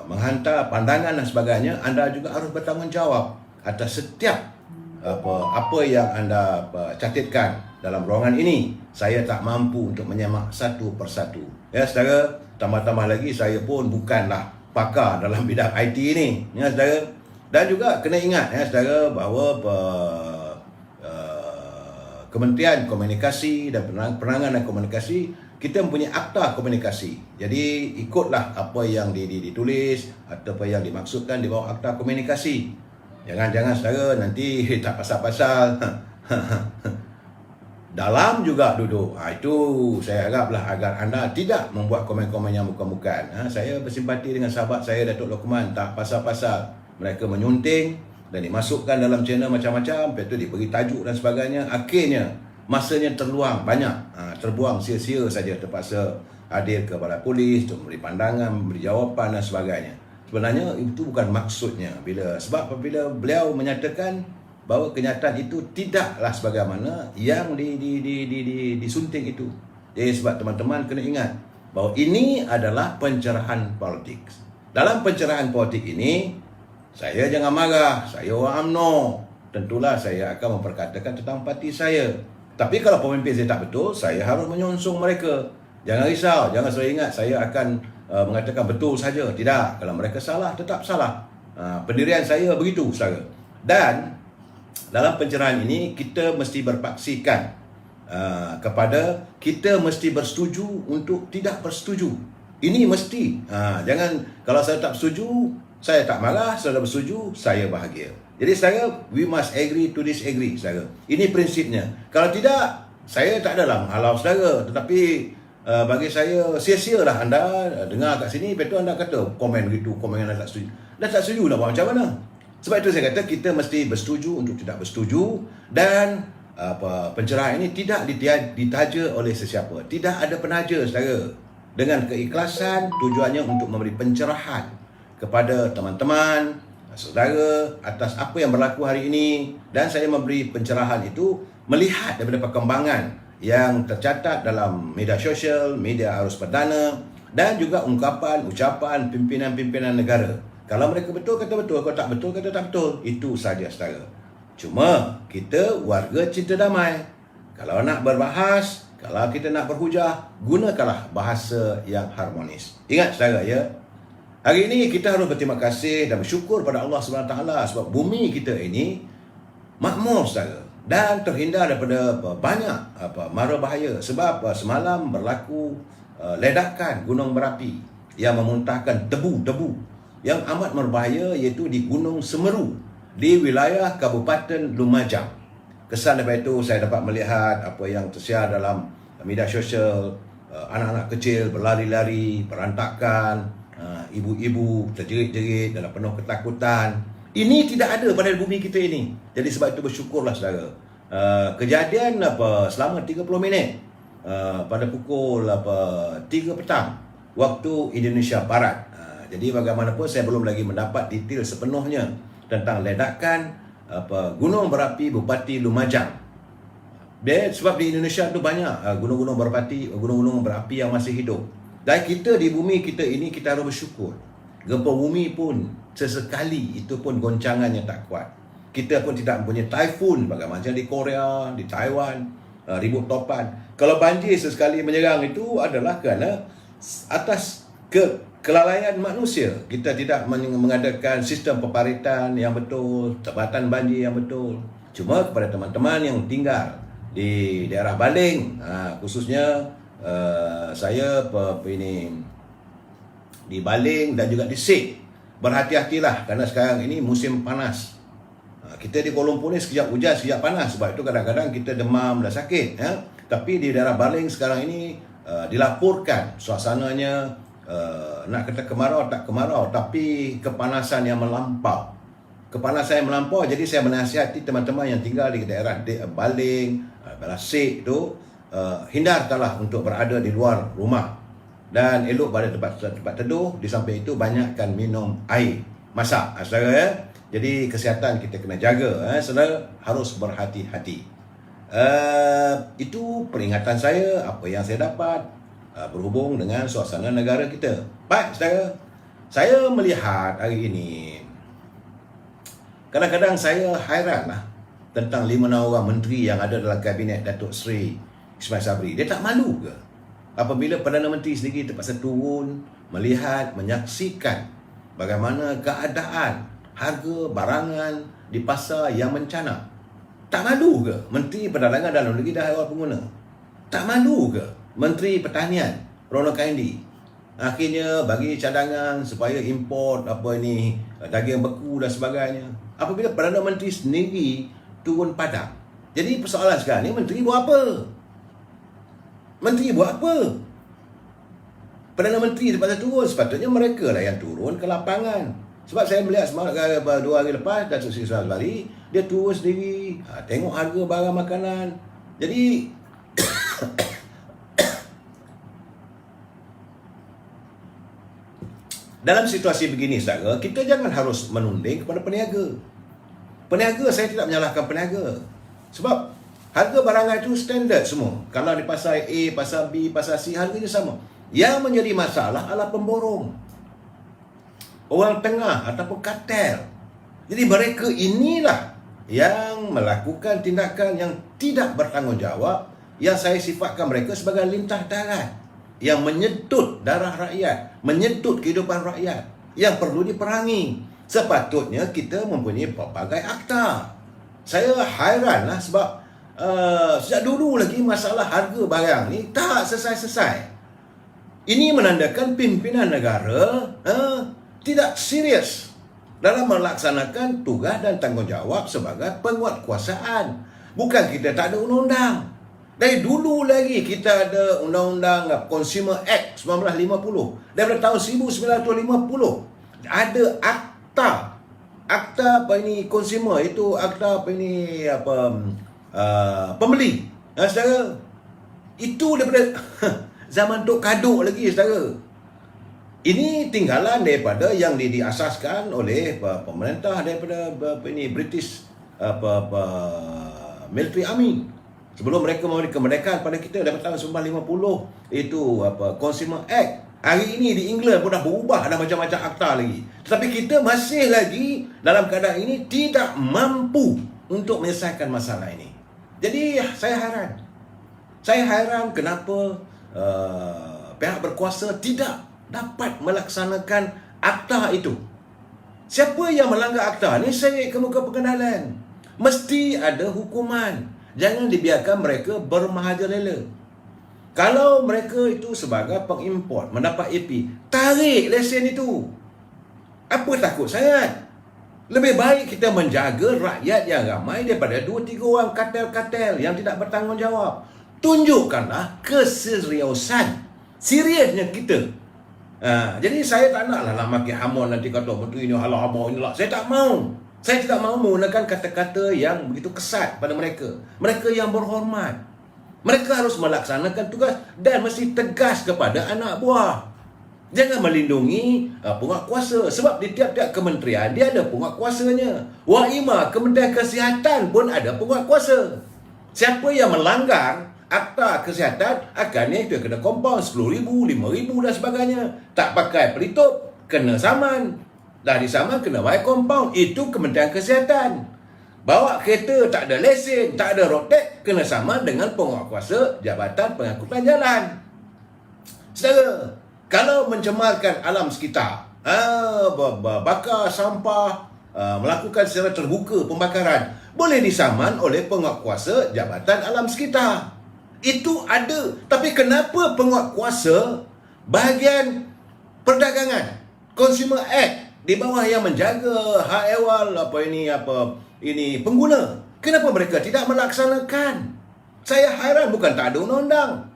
menghantar pandangan dan sebagainya, anda juga harus bertanggungjawab atas setiap apa yang anda catatkan dalam ruangan ini. Saya tak mampu untuk menyemak satu persatu. Ya saudara, tambah-tambah lagi saya pun bukanlah pakar dalam bidang IT ini. Ya saudara. Dan juga kena ingat ya saudara bahawa Kementerian Komunikasi dan Penerangan Komunikasi, kita mempunyai akta komunikasi. Jadi ikutlah apa yang ditulis atau apa yang dimaksudkan di bawah akta komunikasi. Jangan saudara nanti tak pasal-pasal dalam juga duduk. Itu saya haraplah agar anda tidak membuat komen-komen yang bukan-bukan. Saya bersimpati dengan sahabat saya Datuk Lokman, tak pasal-pasal mereka menyunting dan dimasukkan dalam channel macam-macam, lepas tu diberi tajuk dan sebagainya. Akhirnya masanya terbuang sia-sia saja, terpaksa hadir kepada polis untuk memberi pandangan, memberi jawapan dan sebagainya. Sebenarnya itu bukan maksudnya. Sebab apabila beliau menyatakan bahawa kenyataan itu tidaklah sebagaimana yang disunting itu. Jadi sebab teman-teman kena ingat bahawa ini adalah pencerahan politik. Dalam pencerahan politik ini, saya jangan marah, saya orang UMNO. Tentulah saya akan memperkatakan tentang parti saya. Tapi kalau pemimpin saya tak betul, saya harus menyongsong mereka. Jangan risau, jangan selalu ingat saya akan mengatakan betul saja. Tidak, kalau mereka salah, tetap salah. Pendirian saya begitu, saudara. Dan dalam pencerahan ini, kita mesti berpaksikan kepada kita mesti bersetuju untuk tidak bersetuju. Ini mesti. Jangan, kalau saya tak bersetuju, saya tak marah. Saya bersetuju, saya bahagia. Jadi saya, we must agree to disagree, saudara. Ini prinsipnya. Kalau tidak, saya tak adalah menghalau saudara. Tetapi bagi saya, sia-sialah anda dengar kat sini, lepas tu anda kata komen gitu, komen yang anda tak setuju. Dah tak setuju nak buat macam mana? Sebab itu saya kata kita mesti bersetuju untuk tidak bersetuju. Dan pencerahan ini tidak ditaja oleh sesiapa. Tidak ada penaja, saudara. Dengan keikhlasan, tujuannya untuk memberi pencerahan kepada teman-teman, saudara atas apa yang berlaku hari ini. Dan saya memberi pencerahan itu melihat daripada perkembangan yang tercatat dalam media sosial, media arus perdana, dan juga ucapan pimpinan-pimpinan negara. Kalau mereka betul, kata betul. Kalau tak betul, kata tak betul. Itu saja, saudara. Cuma kita warga cinta damai. Kalau nak berbahas, kalau kita nak berhujah, gunakanlah bahasa yang harmonis. Ingat, saudara, ya. Hari ini kita harus berterima kasih dan bersyukur pada Allah SWT sebab bumi kita ini makmur, saudara, dan terhindar daripada banyak mara bahaya. Sebab semalam berlaku ledakan gunung berapi yang memuntahkan debu yang amat berbahaya, iaitu di Gunung Semeru di wilayah Kabupaten Lumajang. Kesan daripada itu saya dapat melihat apa yang tersiar dalam media sosial, anak-anak kecil berlari-lari, berantakan, ibu-ibu terjerit-jerit dalam penuh ketakutan. Ini tidak ada pada bumi kita ini. Jadi sebab itu bersyukurlah, saudara. Kejadian selama 30 minit pada pukul 3 petang waktu Indonesia Barat. Jadi bagaimanapun saya belum lagi mendapat detail sepenuhnya tentang ledakan gunung berapi Bupati Lumajang. Sebab di Indonesia tu banyak gunung-gunung berapi yang masih hidup. Dan kita di bumi kita ini, kita harus bersyukur. Gempa bumi pun sesekali itu pun goncangannya tak kuat. Kita pun tidak mempunyai taifun bagaimana di Korea, di Taiwan, ribut topan. Kalau banjir sesekali menyerang itu adalah kerana atas kelalaian manusia. Kita tidak mengadakan sistem peparitan yang betul, tebatan banjir yang betul. Cuma kepada teman-teman yang tinggal di daerah Baling, khususnya saya di Baling dan juga di Sik, berhati-hatilah kerana sekarang ini musim panas. Kita di Kuala Lumpur ni sekejap hujan, sekejap panas. Sebab itu kadang-kadang kita demam dan sakit. Tapi di daerah Baling sekarang ini dilaporkan suasananya nak kata kemarau tak kemarau, tapi kepanasan yang melampau. Kepanasan yang melampau, jadi saya menasihati teman-teman yang tinggal di daerah Baling, Belasik tu, hindarkanlah untuk berada di luar rumah dan elok pada tempat teduh. Di samping itu banyakkan minum air masak, saudara. Jadi kesihatan kita kena jaga, saudara, harus berhati-hati. Itu peringatan saya, apa yang saya dapat berhubung dengan suasana negara kita. Baik, saudara, saya melihat hari ini, kadang-kadang saya hairan tentang 5 orang menteri yang ada dalam kabinet Datuk Seri Ismail Sabri. Dia tak malu ke apabila Perdana Menteri sendiri terpaksa turun melihat, menyaksikan bagaimana keadaan harga barangan di pasar yang mencana? Tak malu ke Menteri Perdagangan Dalam Negeri dan Haiwan Pengguna? Tak malu ke Menteri Pertanian Ronald Kennedy akhirnya bagi cadangan supaya import daging beku dan sebagainya, apabila Perdana Menteri sendiri turun padam? Jadi persoalan sekarang ni, menteri buat apa? Menteri buat apa? Perdana Menteri terpaksa turun. Sepatutnya mereka lah yang turun ke lapangan. Sebab saya melihat semalam 2 hari lepas Datuk Seri Ismail Sabri, dia turun sendiri, tengok harga barang makanan. Jadi dalam situasi begini, saudara, kita jangan harus menunding kepada peniaga. Peniaga, saya tidak menyalahkan peniaga. Sebab harga barangan itu standard semua. Kalau di pasar A, pasar B, pasar C, harganya sama. Yang menjadi masalah adalah pemborong, orang tengah ataupun kartel. Jadi mereka inilah yang melakukan tindakan yang tidak bertanggungjawab, yang saya sifatkan mereka sebagai lintah darat, yang menyedut darah rakyat, menyedut kehidupan rakyat, yang perlu diperangi. Sepatutnya kita mempunyai pelbagai akta. Saya hairanlah sebab sejak dulu lagi masalah harga barang ni tak selesai-selesai. Ini menandakan pimpinan negara tidak serius dalam melaksanakan tugas dan tanggungjawab sebagai penguatkuasaan. Bukan kita tak ada undang-undang. Dari dulu lagi kita ada Undang-Undang Consumer Act 1950. Daripada tahun 1950 ada akta consumer, itu akta pembeli. Saudara, itu daripada zaman Tok Kaduk lagi, saudara. Ini tinggalan daripada yang diasaskan oleh pemerintah daripada British Military Army. Sebelum mereka memberi kemerdekaan pada kita daripada tahun 1950, itu Consumer Act. Hari ini di England pun dah berubah, ada macam-macam akta lagi. Tetapi kita masih lagi dalam keadaan ini tidak mampu untuk menyelesaikan masalah ini. Jadi saya hairan kenapa pihak berkuasa tidak dapat melaksanakan akta itu. Siapa yang melanggar akta ni, saya ke muka pengenalan. Mesti ada hukuman. Jangan dibiarkan mereka bermahajalela. Kalau mereka itu sebagai pengimport mendapat AP, tarik lesen itu. Apa takut sangat? Lebih baik kita menjaga rakyat yang ramai daripada 2-3 orang kartel-kartel yang tidak bertanggungjawab. Tunjukkanlah keseriusan, seriusnya kita. Jadi saya tak naklah maki hamon nanti kata menteri ini halah hamon inilah. Saya tak mau. Saya tidak mahu menggunakan kata-kata yang begitu kesat pada mereka. Mereka yang berhormat. Mereka harus melaksanakan tugas dan mesti tegas kepada anak buah. Jangan melindungi penguatkuasa. Sebab di tiap-tiap kementerian dia ada penguatkuasanya. WAIMA, Kementerian Kesihatan pun ada penguatkuasa. Siapa yang melanggar akta kesihatan akannya dia kena kompaun 10,000, 5,000 dan sebagainya. Tak pakai pelitup, kena saman. Dah disaman, kena bayar kompaun. Itu Kementerian Kesihatan. Bawa kereta tak ada lesen, tak ada road tax, kena saman dengan penguatkuasa Jabatan Pengangkutan Jalan. Saudara, kalau mencemarkan alam sekitar, bakar sampah, melakukan secara terbuka pembakaran, boleh disaman oleh penguatkuasa Jabatan Alam Sekitar. Itu ada. Tapi kenapa penguatkuasa bahagian perdagangan, Consumer Act, di bawah yang menjaga hak ehwal pengguna. Kenapa mereka tidak melaksanakan? Saya hairan, bukan tak ada undang-undang.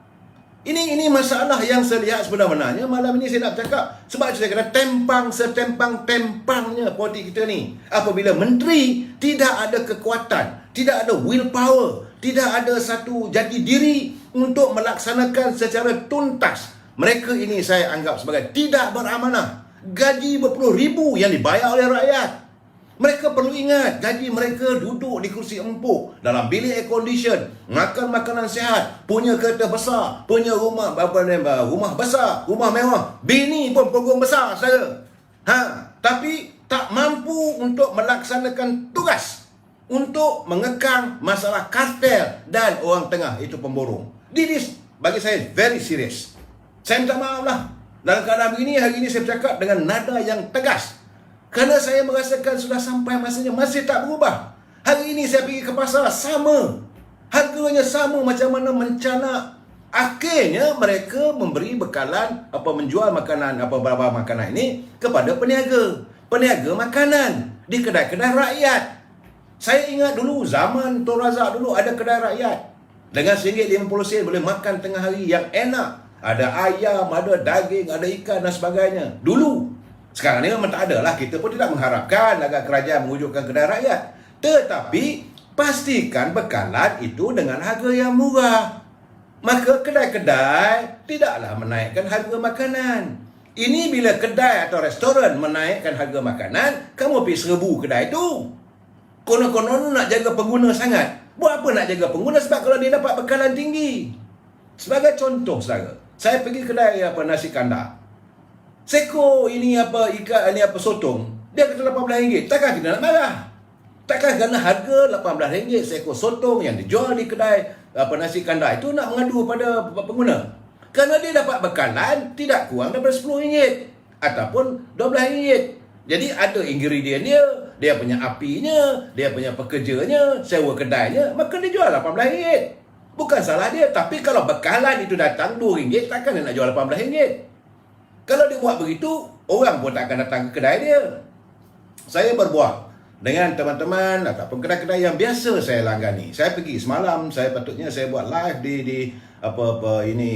Ini masalah yang saya lihat sebenarnya. Malam ini saya nak cakap, sebab saya kata setempang-tempangnya politik kita ni. Apabila menteri tidak ada kekuatan, tidak ada willpower, tidak ada satu jati diri untuk melaksanakan secara tuntas, mereka ini saya anggap sebagai tidak beramanah. Gaji berpuluh ribu yang dibayar oleh rakyat. Mereka perlu ingat, gaji mereka duduk di kursi empuk, dalam bilik air condition, makan makanan sihat, punya kereta besar, punya rumah besar, rumah mewah, bini pun punggung besar saya. Tapi tak mampu untuk melaksanakan tugas untuk mengekang masalah kartel dan orang tengah itu pemborong. This bagi saya very serious. Saya minta maaf lah. Dalam keadaan begini, hari ini saya bercakap dengan nada yang tegas. Kerana saya merasakan sudah sampai masanya, masih tak berubah. Hari ini saya pergi ke pasar, sama. Harganya sama macam mana mencana. Akhirnya mereka memberi bekalan, menjual makanan, beberapa makanan ini kepada peniaga. Peniaga makanan di kedai-kedai rakyat. Saya ingat dulu, zaman Tun Razak dulu ada kedai rakyat. Dengan RM1.50 boleh makan tengah hari yang enak. Ada ayam, ada daging, ada ikan dan sebagainya. Dulu. Sekarang ni memang tak ada lah. Kita pun tidak mengharapkan agar kerajaan mewujudkan kedai rakyat. Tetapi pastikan bekalan itu dengan harga yang murah. Maka kedai-kedai tidaklah menaikkan harga makanan. Ini bila kedai atau restoran menaikkan harga makanan, kamu pergi serbu kedai itu. Konon-konon nak jaga pengguna sangat. Buat apa nak jaga pengguna? Sebab kalau dia dapat bekalan tinggi. Sebagai contoh, saudara, saya pergi kedai nasi kandar. Seko ikan sotong, dia kata RM18. Takkan kita nak marah? Takkan kerana harga RM18 seekor sotong yang dijual di kedai nasi kandar itu nak mengadu pada pengguna? Kerana dia dapat bekalan tidak kurang daripada RM10 ataupun RM12. Jadi ada ingredient dia punya apinya, dia punya pekerjanya, sewa kedainya, maka dia jual RM18. Bukan salah dia. Tapi kalau bekalan itu datang RM2, takkan dia nak jual RM18. Kalau dia buat begitu, orang pun tak akan datang ke kedai dia. Saya berbual dengan teman-teman ataupun kedai-kedai yang biasa saya langgani. Saya pergi semalam, saya buat live di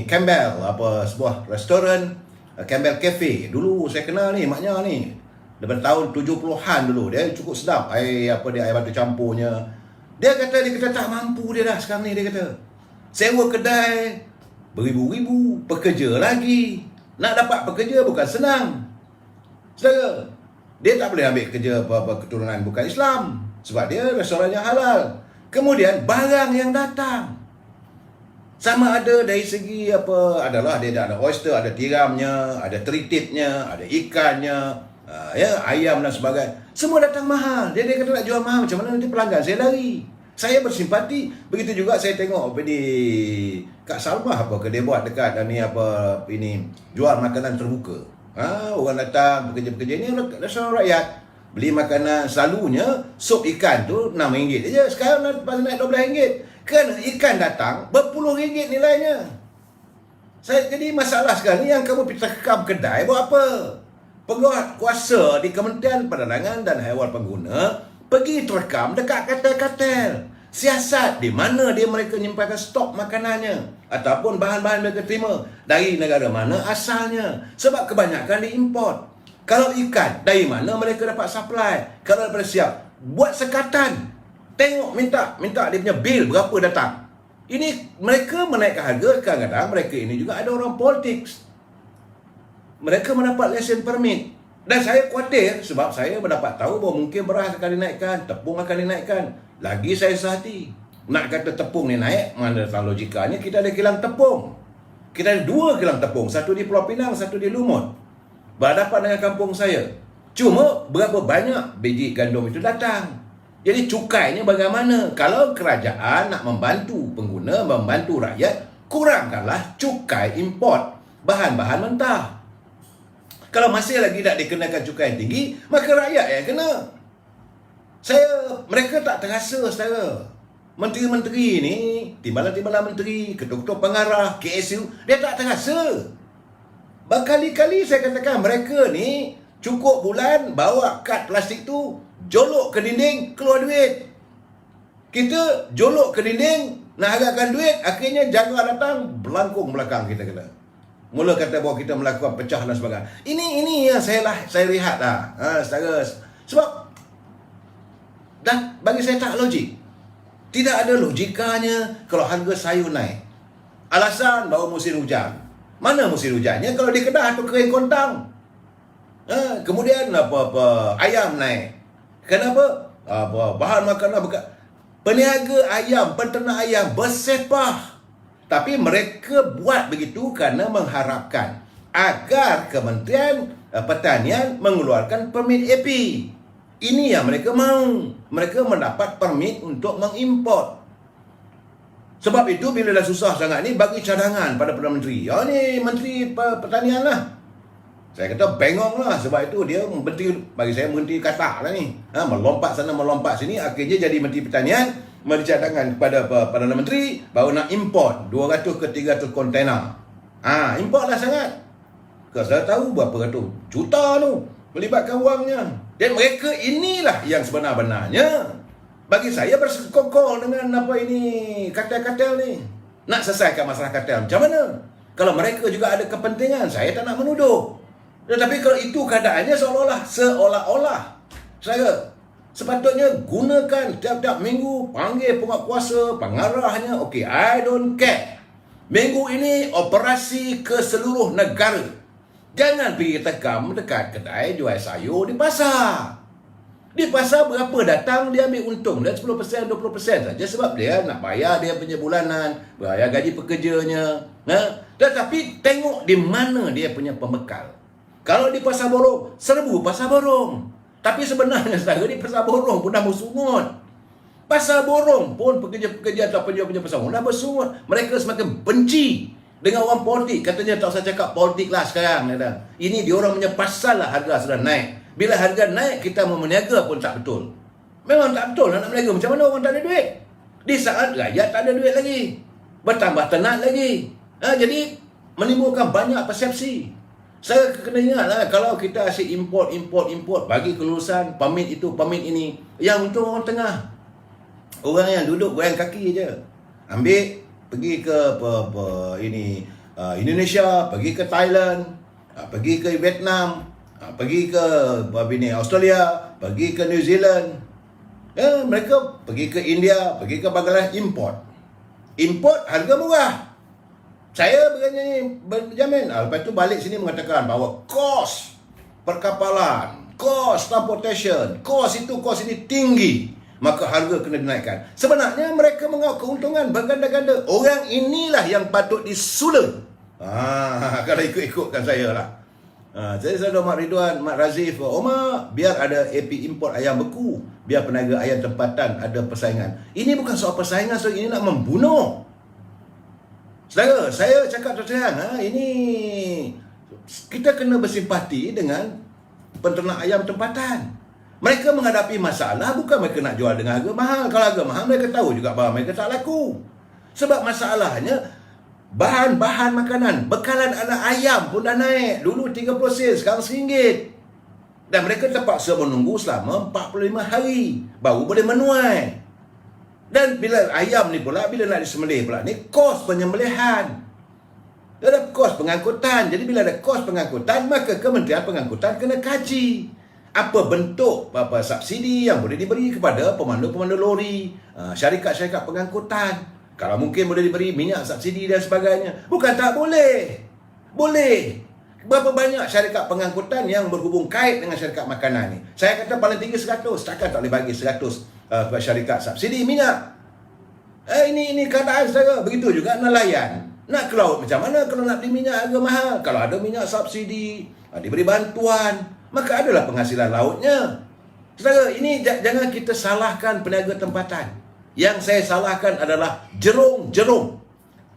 Campbell, sebuah restoran, Campbell Cafe. Dulu saya kenal ni maknya ni. Daripada tahun 70-an dulu. Dia cukup sedap air batu campurnya. Dia kata tak mampu dia dah sekarang ni, dia kata. Sewa kedai beribu-ribu, pekerja lagi. Nak dapat pekerja bukan senang. Saudara, dia tak boleh ambil kerja keturunan bukan Islam. Sebab dia restorannya halal. Kemudian barang yang datang, sama ada dari segi adalah dia ada oyster, ada tiramnya, ada tritipnya, ada ikannya, ayam dan sebagainya. Semua datang mahal. Dia kata nak jual mahal, macam mana nanti pelanggan saya lari. Saya bersimpati. Begitu juga saya tengok di Kak Salmah dia buat dekat jual makanan terbuka. Orang datang, pekerja-pekerja ni restoran rakyat, beli makanan, selalunya sup ikan tu RM6 saja. Sekarang pasal naik RM12. Kerana ikan datang berpuluh ringgit nilainya. Jadi masalah sekarang ni yang kamu pergi tekam kedai buat apa? Penguasa di Kementerian Perdagangan dan Haiwan Pengguna pergi terekam dekat kartel-kartel. Siasat di mana mereka nyimpankan stok makanannya ataupun bahan-bahan mereka terima, dari negara mana asalnya. Sebab kebanyakan diimport. Kalau ikan, dari mana mereka dapat supply? Kalau daripada siap, buat sekatan. Tengok, minta dia punya bil berapa datang. Ini mereka menaikkan harga. Kadang-kadang mereka ini juga ada orang politik. Mereka mendapat lesen permit. Dan saya khawatir sebab saya mendapat tahu bahawa mungkin beras akan dinaikkan, tepung akan dinaikkan. Lagi saya sehati. Nak kata tepung ni naik, mana dalam logikanya kita ada kilang tepung. Kita ada 2 kilang tepung. Satu di Pulau Pinang, satu di Lumut. Berhadapan dengan kampung saya. Cuma berapa banyak biji gandum itu datang. Jadi cukainya bagaimana? Kalau kerajaan nak membantu pengguna, membantu rakyat, kurangkanlah cukai import bahan-bahan mentah. Kalau masih lagi tak dikenakan cukai yang tinggi, maka rakyat yang kena. Mereka tak terasa, saudara. Menteri-menteri ni, timbalan-timbalan menteri, ketua-ketua pengarah, KSU, dia tak terasa. Berkali-kali saya katakan, mereka ni Cukup bulan, bawa kad plastik tu, jolok ke dinding, keluar duit. Kita jolok ke dinding, nak harapkan duit, akhirnya jaga datang, berlangkung belakang kita kata. Mula kata bahawa kita melakukan pecah dan sebagainya. Ini yang saya lihat dah. Secara, sebab dan bagi saya tak logik. Tidak ada logikanya kalau harga sayur naik. Alasan bahawa musim hujan. Mana musim hujannya kalau di Kedah tu kering kontang. Kemudian ayam naik. Kenapa? Bahan makanan peniaga ayam, peternak ayam bersepah. Tapi mereka buat begitu kerana mengharapkan agar Kementerian Pertanian mengeluarkan permit AP. Ini yang mereka mahu. Mereka mendapat permit untuk mengimport. Sebab itu bila dah susah sangat ni, bagi cadangan pada Perdana Menteri. Ni Menteri Pertanian lah. Saya kata bengong lah. Sebab itu dia bagi saya berhenti katak lah ni. Melompat sana, melompat sini. Akhirnya jadi Menteri Pertanian. Memberi cadangan kepada Perdana Menteri bahawa nak import 200 ke 300 kontainer. Import lah sangat. Kalau saya tahu berapa ratus juta tu melibatkan wangnya. Dan mereka inilah yang sebenar-benarnya bagi saya bersekongkol dengan kartel-kartel ni. Nak selesaikan masalah kartel macam mana? Kalau mereka juga ada kepentingan, saya tak nak menuduh. Tetapi kalau itu keadaannya seolah-olah saya sepatutnya gunakan tiap-tiap minggu, panggil penguatkuasa, pengarahnya. Okey, I don't care. Minggu ini operasi ke seluruh negara. Jangan pergi tekam dekat kedai jual sayur di pasar. Di pasar berapa datang, dia ambil untung. Dia 10%, 20% saja sebab dia nak bayar dia punya bulanan, bayar gaji pekerjanya. Tetapi tengok di mana dia punya pembekal. Kalau di pasar borong, serbu pasar borong. Tapi sebenarnya saudara, di pasar borong pun dah bersungut. Pasar borong pun pekerja-pekerja atau penjual-penjual pasar borong dah bersungut. Mereka semakin benci dengan orang politik. Katanya tak usah cakap politik lah sekarang. Ini diorang punya pasal lah harga sudah naik. Bila harga naik, kita mau meniaga pun tak betul. Memang tak betul nak meniaga. Macam mana orang tak ada duit? Di saat rakyat tak ada duit lagi. Bertambah tenat lagi. Jadi menimbulkan banyak persepsi. Saya kena ingat lah, kalau kita asyik import, bagi kelulusan, permit itu, permit ini, yang untung orang tengah. Orang yang duduk goyang kaki je. Ambil, pergi ke Indonesia, pergi ke Thailand, pergi ke Vietnam, pergi ke Australia, pergi ke New Zealand. Mereka pergi ke India, pergi ke Bangladesh, import. Import harga murah. Saya berjamin. Lepas tu balik sini mengatakan bahawa kos perkapalan, kos transportation, kos ini tinggi. Maka harga kena dinaikkan. Sebenarnya mereka mengaut keuntungan berganda-ganda. Orang inilah yang patut disula. Kalau ikut-ikutkan saya lah. Saya sudah Mak Ridwan, Mak Razif, Omar, biar ada AP import ayam beku. Biar peniaga ayam tempatan ada persaingan. Ini bukan soal persaingan, so ini nak membunuh. Saudara, saya cakap terus-terang, ini kita kena bersimpati dengan peternak ayam tempatan. Mereka menghadapi masalah bukan mereka nak jual dengan harga mahal. Kalau harga mahal, mereka tahu juga bahawa mereka tak laku. Sebab masalahnya, bahan-bahan makanan, bekalan anak ayam pun dah naik. Dulu 30 sen, sekarang RM1. Dan mereka terpaksa menunggu selama 45 hari baru boleh menuai. Dan bila ayam ni pula, bila nak disembelih pula ni, kos penyembelihan. Ada kos pengangkutan. Jadi bila ada kos pengangkutan, maka Kementerian Pengangkutan kena kaji apa bentuk subsidi yang boleh diberi kepada pemandu-pemandu lori, syarikat-syarikat pengangkutan. Kalau mungkin boleh diberi minyak subsidi dan sebagainya. Bukan tak boleh. Boleh. Berapa banyak syarikat pengangkutan yang berhubung kait dengan syarikat makanan ni? Saya kata paling tinggi 100. Takkan tak boleh bagi 100 kepada syarikat subsidi minyak. Ini keadaan saudara. Begitu juga nelayan. Nak ke laut macam mana kalau nak beli minyak harga mahal? Kalau ada minyak subsidi, diberi bantuan, maka adalah penghasilan lautnya. Saudara, ini jangan kita salahkan peniaga tempatan. Yang saya salahkan adalah jerung-jerung,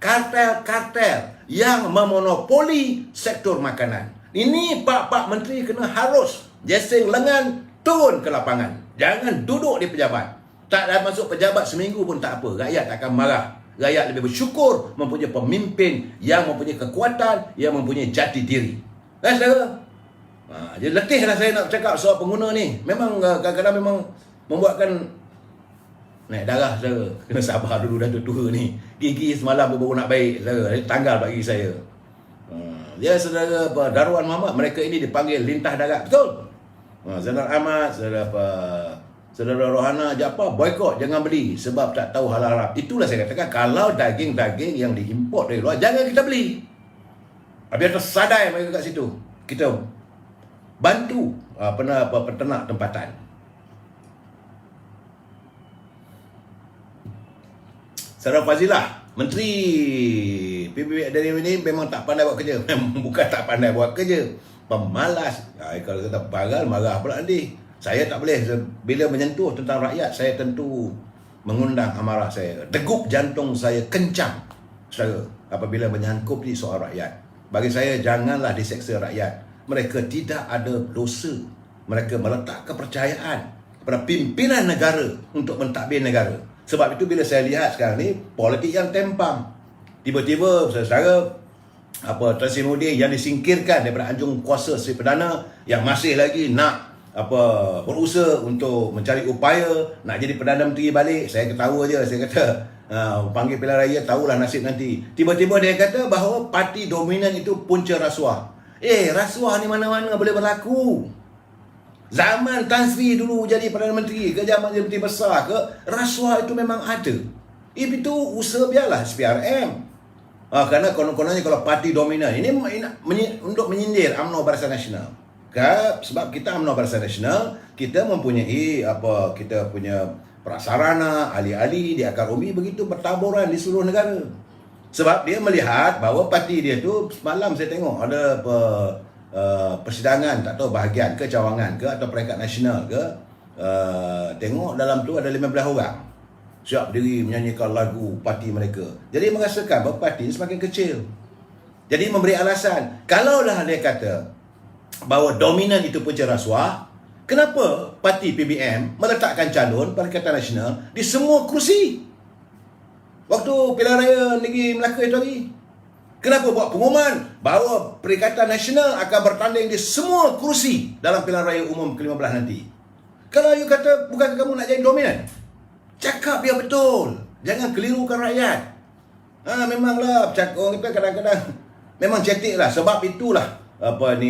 kartel-kartel yang memonopoli sektor makanan. Ini Pak Menteri kena harus jasing lengan, turun ke lapangan. Jangan duduk di pejabat. Tak ada masuk pejabat seminggu pun tak apa. Rakyat tak akan marah. Rakyat lebih bersyukur mempunyai pemimpin yang mempunyai kekuatan, yang mempunyai jati diri. Saudara, Jadi letih lah saya nak cakap soal pengguna ni. Memang kadang-kadang memang membuatkan naik darah saudara. Kena sabar dulu, dah tua ni. Gigi semalam baru nak baik saudara. Tanggal bagi saya. Dia saudara Darwan Muhammad, mereka ini dipanggil lintah darat. Betul? Zainal Ahmad, saudara Rohana Jaafar, boykot, jangan beli sebab tak tahu halal haram. Itulah saya katakan, kalau daging-daging yang diimport dari luar, jangan kita beli. Biar tersadai mereka kat situ. Kita bantu peternak tempatan. Saudara Fazilah, Menteri PBB dari ini memang tak pandai buat kerja. Bukan tak pandai buat kerja, pemalas. Kalau kata pagal, marah pula nanti. Saya tak boleh. Bila menyentuh tentang rakyat, saya tentu mengundang amarah saya. Degup jantung saya kencang, saudara, apabila menyangkut soal rakyat. Bagi saya, janganlah diseksa rakyat. Mereka tidak ada dosa. Mereka meletak kepercayaan kepada pimpinan negara untuk mentadbir negara. Sebab itu bila saya lihat sekarang ni, politik yang tempang. Tiba-tiba saudara Tan Sri Muhyiddin yang disingkirkan daripada anjung kuasa Sri Perdana, yang masih lagi nak berusaha untuk mencari upaya nak jadi Perdana Menteri balik. Saya ketawa je, saya kata panggil pilihan raya, tahulah nasib nanti. Tiba-tiba dia kata bahawa parti dominan itu punca rasuah. Rasuah ni mana-mana boleh berlaku. Zaman Tan Sri dulu jadi Perdana Menteri ke, zaman jadi Menteri Besar ke, rasuah itu memang ada. Itu usaha biarlah SPRM. Kerana konon-kononnya kalau parti dominan ini untuk menyindir UMNO Barisan Nasional. Sebab kita UMNO Barisan Nasional, kita mempunyai kita punya prasarana, ahli-ahli di akar umbi begitu bertaburan di seluruh negara. Sebab dia melihat bahawa parti dia tu, semalam saya tengok ada persidangan, tak tahu bahagian ke cawangan ke atau peringkat nasional ke, tengok dalam tu ada 15 orang siap diri menyanyikan lagu parti mereka. Jadi merasakan bahawa parti semakin kecil. Jadi memberi alasan, kalaulah dia kata bahawa dominan itu punca rasuah, kenapa parti PBM meletakkan calon Perikatan Nasional di semua kerusi? Waktu pilihan raya Negeri Melaka itu hari, kenapa buat pengumuman bahawa Perikatan Nasional akan bertanding di semua kerusi dalam pilihan raya umum ke-15 nanti? Kalau you kata bukan kamu nak jadi dominan, cakap biar betul, jangan kelirukan rakyat. Memanglah orang kita kadang-kadang memang cetik lah. Sebab itulah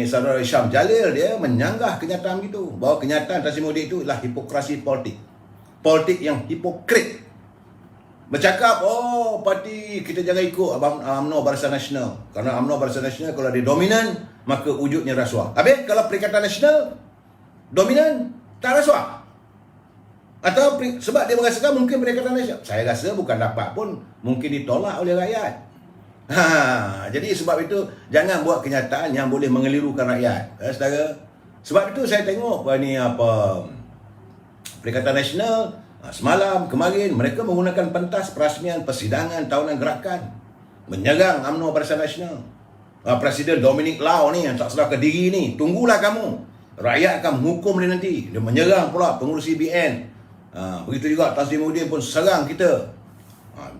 saudara Syam Jalil dia menyanggah kenyataan gitu, bahawa kenyataan Tan Sri Muhyiddin itu adalah hipokrasi politik. Politik yang hipokrit. Bercakap, parti kita jangan ikut UMNO Barisan Nasional. Kerana UMNO Barisan Nasional kalau dia dominan, maka wujudnya rasuah. Habis kalau Perikatan Nasional dominan, tak rasuah. Atau sebab dia merasakan mungkin Perikatan Nasional, saya rasa bukan dapat pun, mungkin ditolak oleh rakyat. Jadi sebab itu jangan buat kenyataan yang boleh mengelirukan rakyat, saudara. Sebab itu saya tengok Perikatan Nasional semalam, kemarin, mereka menggunakan pentas perasmian persidangan tahunan gerakan menyerang UMNO Barisan Nasional. Presiden Dominic Lau ni yang tak sedar diri ni, tunggulah kamu, rakyat akan menghukum dia nanti. Dia menyerang pula pengurusi BN. Begitu juga Tan Sri Muhyiddin pun serang kita,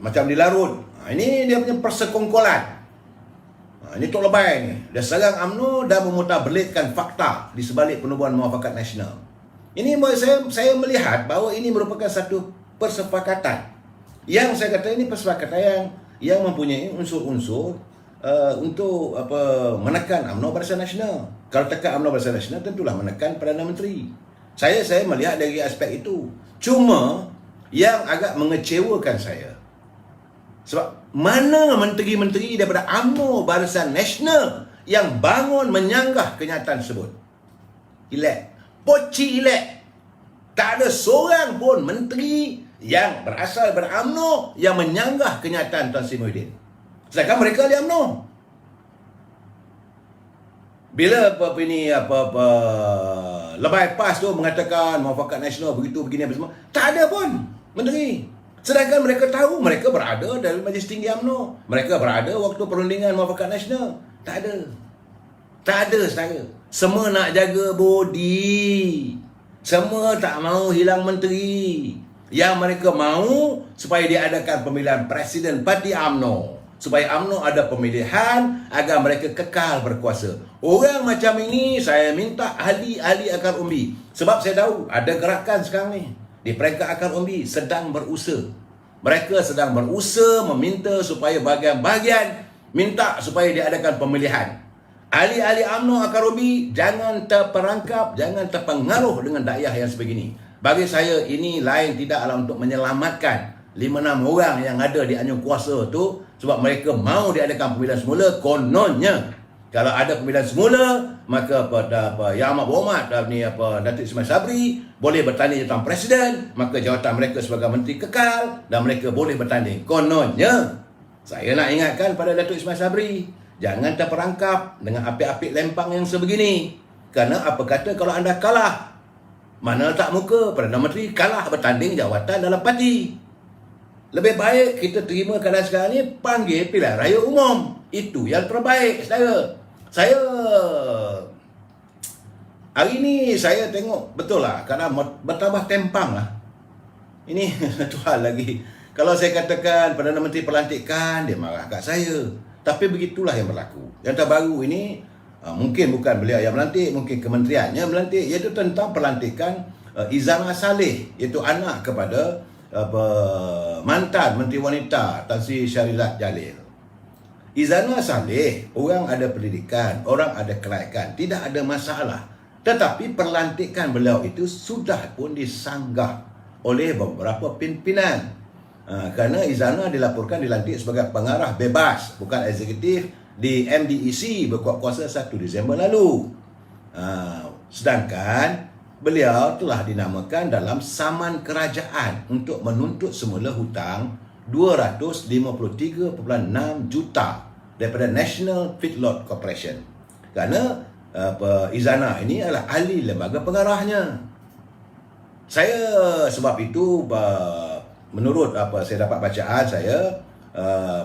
macam di Larut. Ini dia punya persekongkolan. Ini Tok Lebay ni, dia serang UMNO dan memutabelitkan fakta di sebalik penubuhan Muafakat Nasional. Ini saya melihat bahawa ini merupakan satu persepakatan. Yang saya kata ini persepakatan yang mempunyai unsur-unsur untuk menekan UMNO Barisan Nasional. Kalau tekan UMNO Barisan Nasional, tentulah menekan Perdana Menteri. Saya melihat dari aspek itu. Cuma yang agak mengecewakan saya, sebab mana menteri-menteri daripada UMNO Barisan Nasional yang bangun menyanggah kenyataan tersebut? Elak. Poci elak. Tak ada seorang pun menteri yang berasal daripada UMNO yang menyanggah kenyataan Tan Sri Muhyiddin. Sedangkan mereka di UMNO. Bila Lebay PAS tu mengatakan Muafakat Nasional begitu begini apa semua, tak ada pun menteri. Sedangkan mereka tahu mereka berada dalam Majlis Tinggi UMNO. Mereka berada waktu perundingan Muafakat Nasional. Tak ada. Tak ada, saudara. Semua nak jaga body. Semua tak mau hilang menteri. Yang mereka mahu supaya diadakan pemilihan presiden parti UMNO supaya UMNO ada pemilihan agar mereka kekal berkuasa. Orang macam ini saya minta ahli-ahli akar umbi. Sebab saya tahu ada gerakan sekarang ni di peringkat akar umbi sedang berusaha. Mereka sedang berusaha meminta supaya bahagian-bahagian minta supaya diadakan pemilihan. Ahli-ahli UMNO akar umbi jangan terperangkap, jangan terpengaruh dengan dakwah yang sebegini. Bagi saya ini lain tidaklah untuk menyelamatkan 5-6 orang yang ada di anjung kuasa tu, sebab mereka mau diadakan pemilihan semula. Kononnya kalau ada pemilihan semula, maka Yang Amat Berhormat Datuk Ismail Sabri boleh bertanding tentang presiden, maka jawatan mereka sebagai menteri kekal dan mereka boleh bertanding. Kononnya saya nak ingatkan pada Datuk Ismail Sabri, jangan terperangkap dengan apik-apik lempang yang sebegini. Kerana apa kata kalau anda kalah, mana letak muka Perdana Menteri kalah bertanding jawatan dalam parti. Lebih baik kita terima keadaan sekarang ni, panggil pilihan raya umum. Itu yang terbaik, saudara. Saya hari ni saya tengok betul lah, kerana bertambah tempang lah. Ini satu hal lagi. Kalau saya katakan Perdana Menteri pelantikan, dia marah kat saya. Tapi begitulah yang berlaku. Yang terbaru ini, mungkin bukan beliau yang melantik, mungkin kementeriannya melantik, iaitu tentang pelantikan Izana Saleh, iaitu anak kepada mantan Menteri Wanita Tan Sri Syarilat Jalil. Izana Saleh, orang ada pendidikan, orang ada kelayakan, tidak ada masalah. Tetapi pelantikan beliau itu sudah pun disanggah oleh beberapa pimpinan. Kerana Izana dilaporkan dilantik sebagai pengarah bebas, bukan eksekutif, di MDEC berkuat kuasa 1 Disember lalu. Sedangkan beliau telah dinamakan dalam saman kerajaan untuk menuntut semula hutang 253.6 juta daripada National Feedlot Corporation. Kerana Izana ini adalah ahli lembaga pengarahnya. Saya sebab itu menurut apa saya dapat bacaan saya,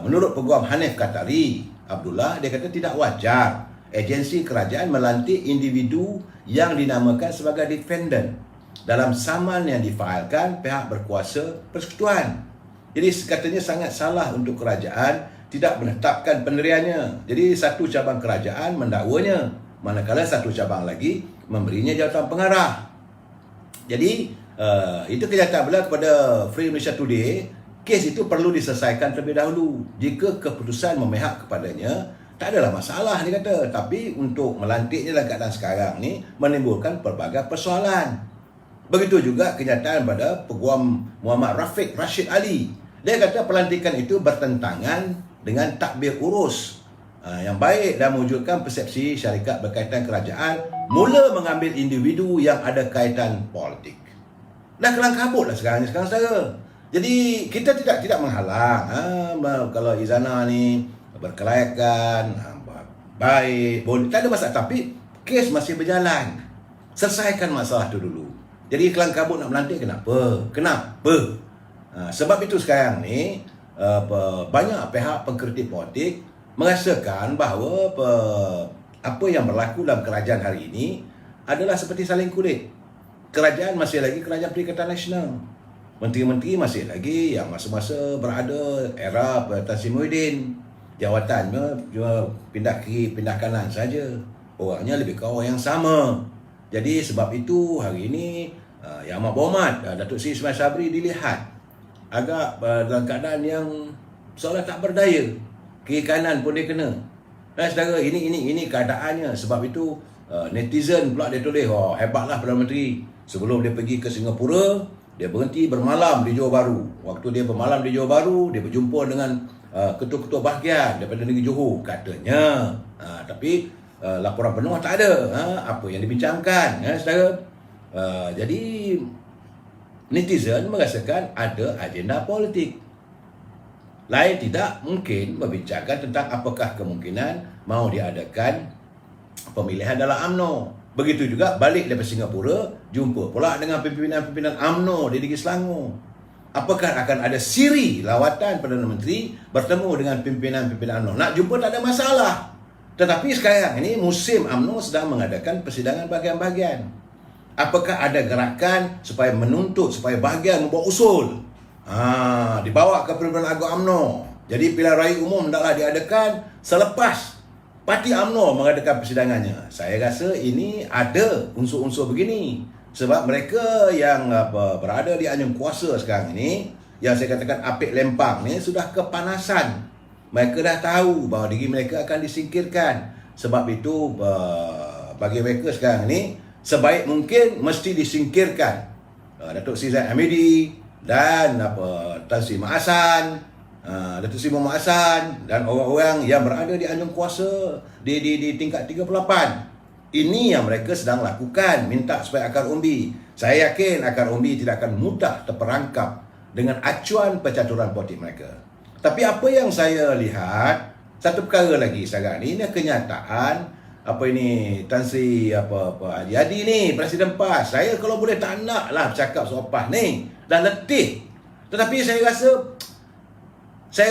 menurut Peguam Hanif Qatari Abdullah, dia kata tidak wajar agensi kerajaan melantik individu yang dinamakan sebagai defendant dalam saman yang difailkan pihak berkuasa persekutuan. Jadi katanya sangat salah untuk kerajaan tidak menetapkan pendiriannya. Jadi satu cabang kerajaan mendakwanya, manakala satu cabang lagi memberinya jawatan pengarah. Jadi itu kenyataan beliau kepada Free Malaysia Today. Kes itu perlu diselesaikan terlebih dahulu. Jika keputusan memihak kepadanya, tak adalah masalah, dia kata. Tapi untuk melantiknya dalam keadaan sekarang ni menimbulkan pelbagai persoalan. Begitu juga kenyataan pada Peguam Muhammad Rafiq Rashid Ali. Dia kata pelantikan itu bertentangan dengan takbir urus yang baik dan mewujudkan persepsi syarikat berkaitan kerajaan mula mengambil individu yang ada kaitan politik. Dah kelang kabut lah sekarang saudara. Jadi kita tidak menghalang kalau Izana ni berkelayakan, baik, boleh, tak ada masalah. Tapi kes masih berjalan. Selesaikan masalah tu dulu. Jadi kelang kabut nak melantik kenapa? Sebab itu sekarang ni banyak pihak pengkritik politik merasakan bahawa apa yang berlaku dalam kerajaan hari ini adalah seperti saling kulit. Kerajaan masih lagi kerajaan Perikatan Nasional. Menteri-menteri masih lagi yang masa-masa berada era Tan Sri Muhyiddin. Jawatannya cuma pindah kiri, pindah kanan saja. Orangnya lebih kurang yang sama. Jadi sebab itu hari ini Yang Amat Berhormat Datuk Seri Ismail Sabri dilihat agak dalam keadaan yang seolah tak berdaya. Kiri kanan pun dia kena. Saudara, ini keadaannya. Sebab itu netizen pula dia tulis, hebatlah Perdana Menteri. Sebelum dia pergi ke Singapura, dia berhenti bermalam di Johor Bahru. Waktu dia bermalam di Johor Bahru, dia berjumpa dengan ketua-ketua bahagian daripada negeri Johor, katanya. Tapi laporan penuh tak ada apa yang dibincangkan, saudara. Jadi netizen merasakan ada agenda politik. Lain tidak mungkin membincangkan tentang apakah kemungkinan mau diadakan pemilihan dalam UMNO. Begitu juga balik daripada Singapura, jumpa pula dengan pimpinan-pimpinan UMNO di Negeri Selangor. Apakah akan ada siri lawatan Perdana Menteri bertemu dengan pimpinan-pimpinan UMNO? Nak jumpa tak ada masalah. Tetapi sekarang ini musim UMNO sedang mengadakan persidangan bahagian-bahagian. Apakah ada gerakan supaya menuntut, supaya bahagian membuat usul? Dibawa ke Perhimpunan Agung UMNO. Jadi pilihan raya umum hendaklah diadakan selepas parti UMNO mengadakan persidangannya. Saya rasa ini ada unsur-unsur begini. Sebab mereka yang berada di anjung kuasa sekarang ini, yang saya katakan apik lempang ni, sudah kepanasan. Mereka dah tahu bahawa diri mereka akan disingkirkan. Sebab itu bagi mereka sekarang ni, sebaik mungkin mesti disingkirkan Datuk Seri Zahid Hamidi dan Tan Sri Mak Hassan, Datuk Seri Muhammad Hassan dan orang-orang yang berada di anjung kuasa di tingkat 38. Ini yang mereka sedang lakukan, minta supaya akar umbi. Saya yakin akar umbi tidak akan mudah terperangkap dengan acuan percaturan politik mereka. Tapi apa yang saya lihat, satu perkara lagi sekarang ini kenyataan Tan Sri Haji Hadi ni, Presiden PAS. Saya kalau boleh tak naklah bercakap soal PAS ni, dah letih. Tetapi saya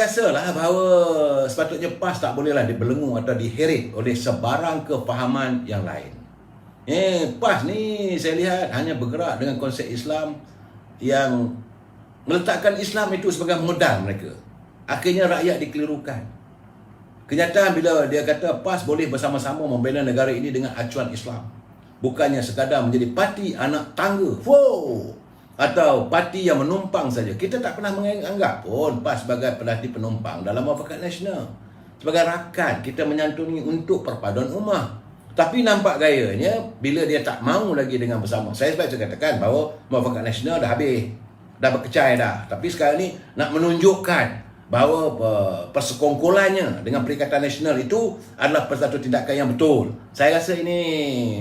rasa lah bahawa sepatutnya PAS tak bolehlah dibelenggu atau diheret oleh sebarang kefahaman yang lain. PAS ni saya lihat hanya bergerak dengan konsep Islam yang meletakkan Islam itu sebagai modal mereka. Akhirnya rakyat dikelirukan. Kenyataan bila dia kata PAS boleh bersama-sama membela negara ini dengan acuan Islam, bukannya sekadar menjadi parti anak tangga, atau parti yang menumpang saja. Kita tak pernah menganggap pun PAS sebagai pelatih penumpang dalam Muafakat Nasional. Sebagai rakan, kita menyantuni untuk perpaduan ummah. Tapi nampak gayanya bila dia tak mahu lagi dengan bersama. Saya katakan bahawa Muafakat Nasional dah habis, dah berkecai dah. Tapi sekarang ni nak menunjukkan bahawa persekongkolannya dengan Perikatan Nasional itu adalah satu tindakan yang betul. Saya rasa ini,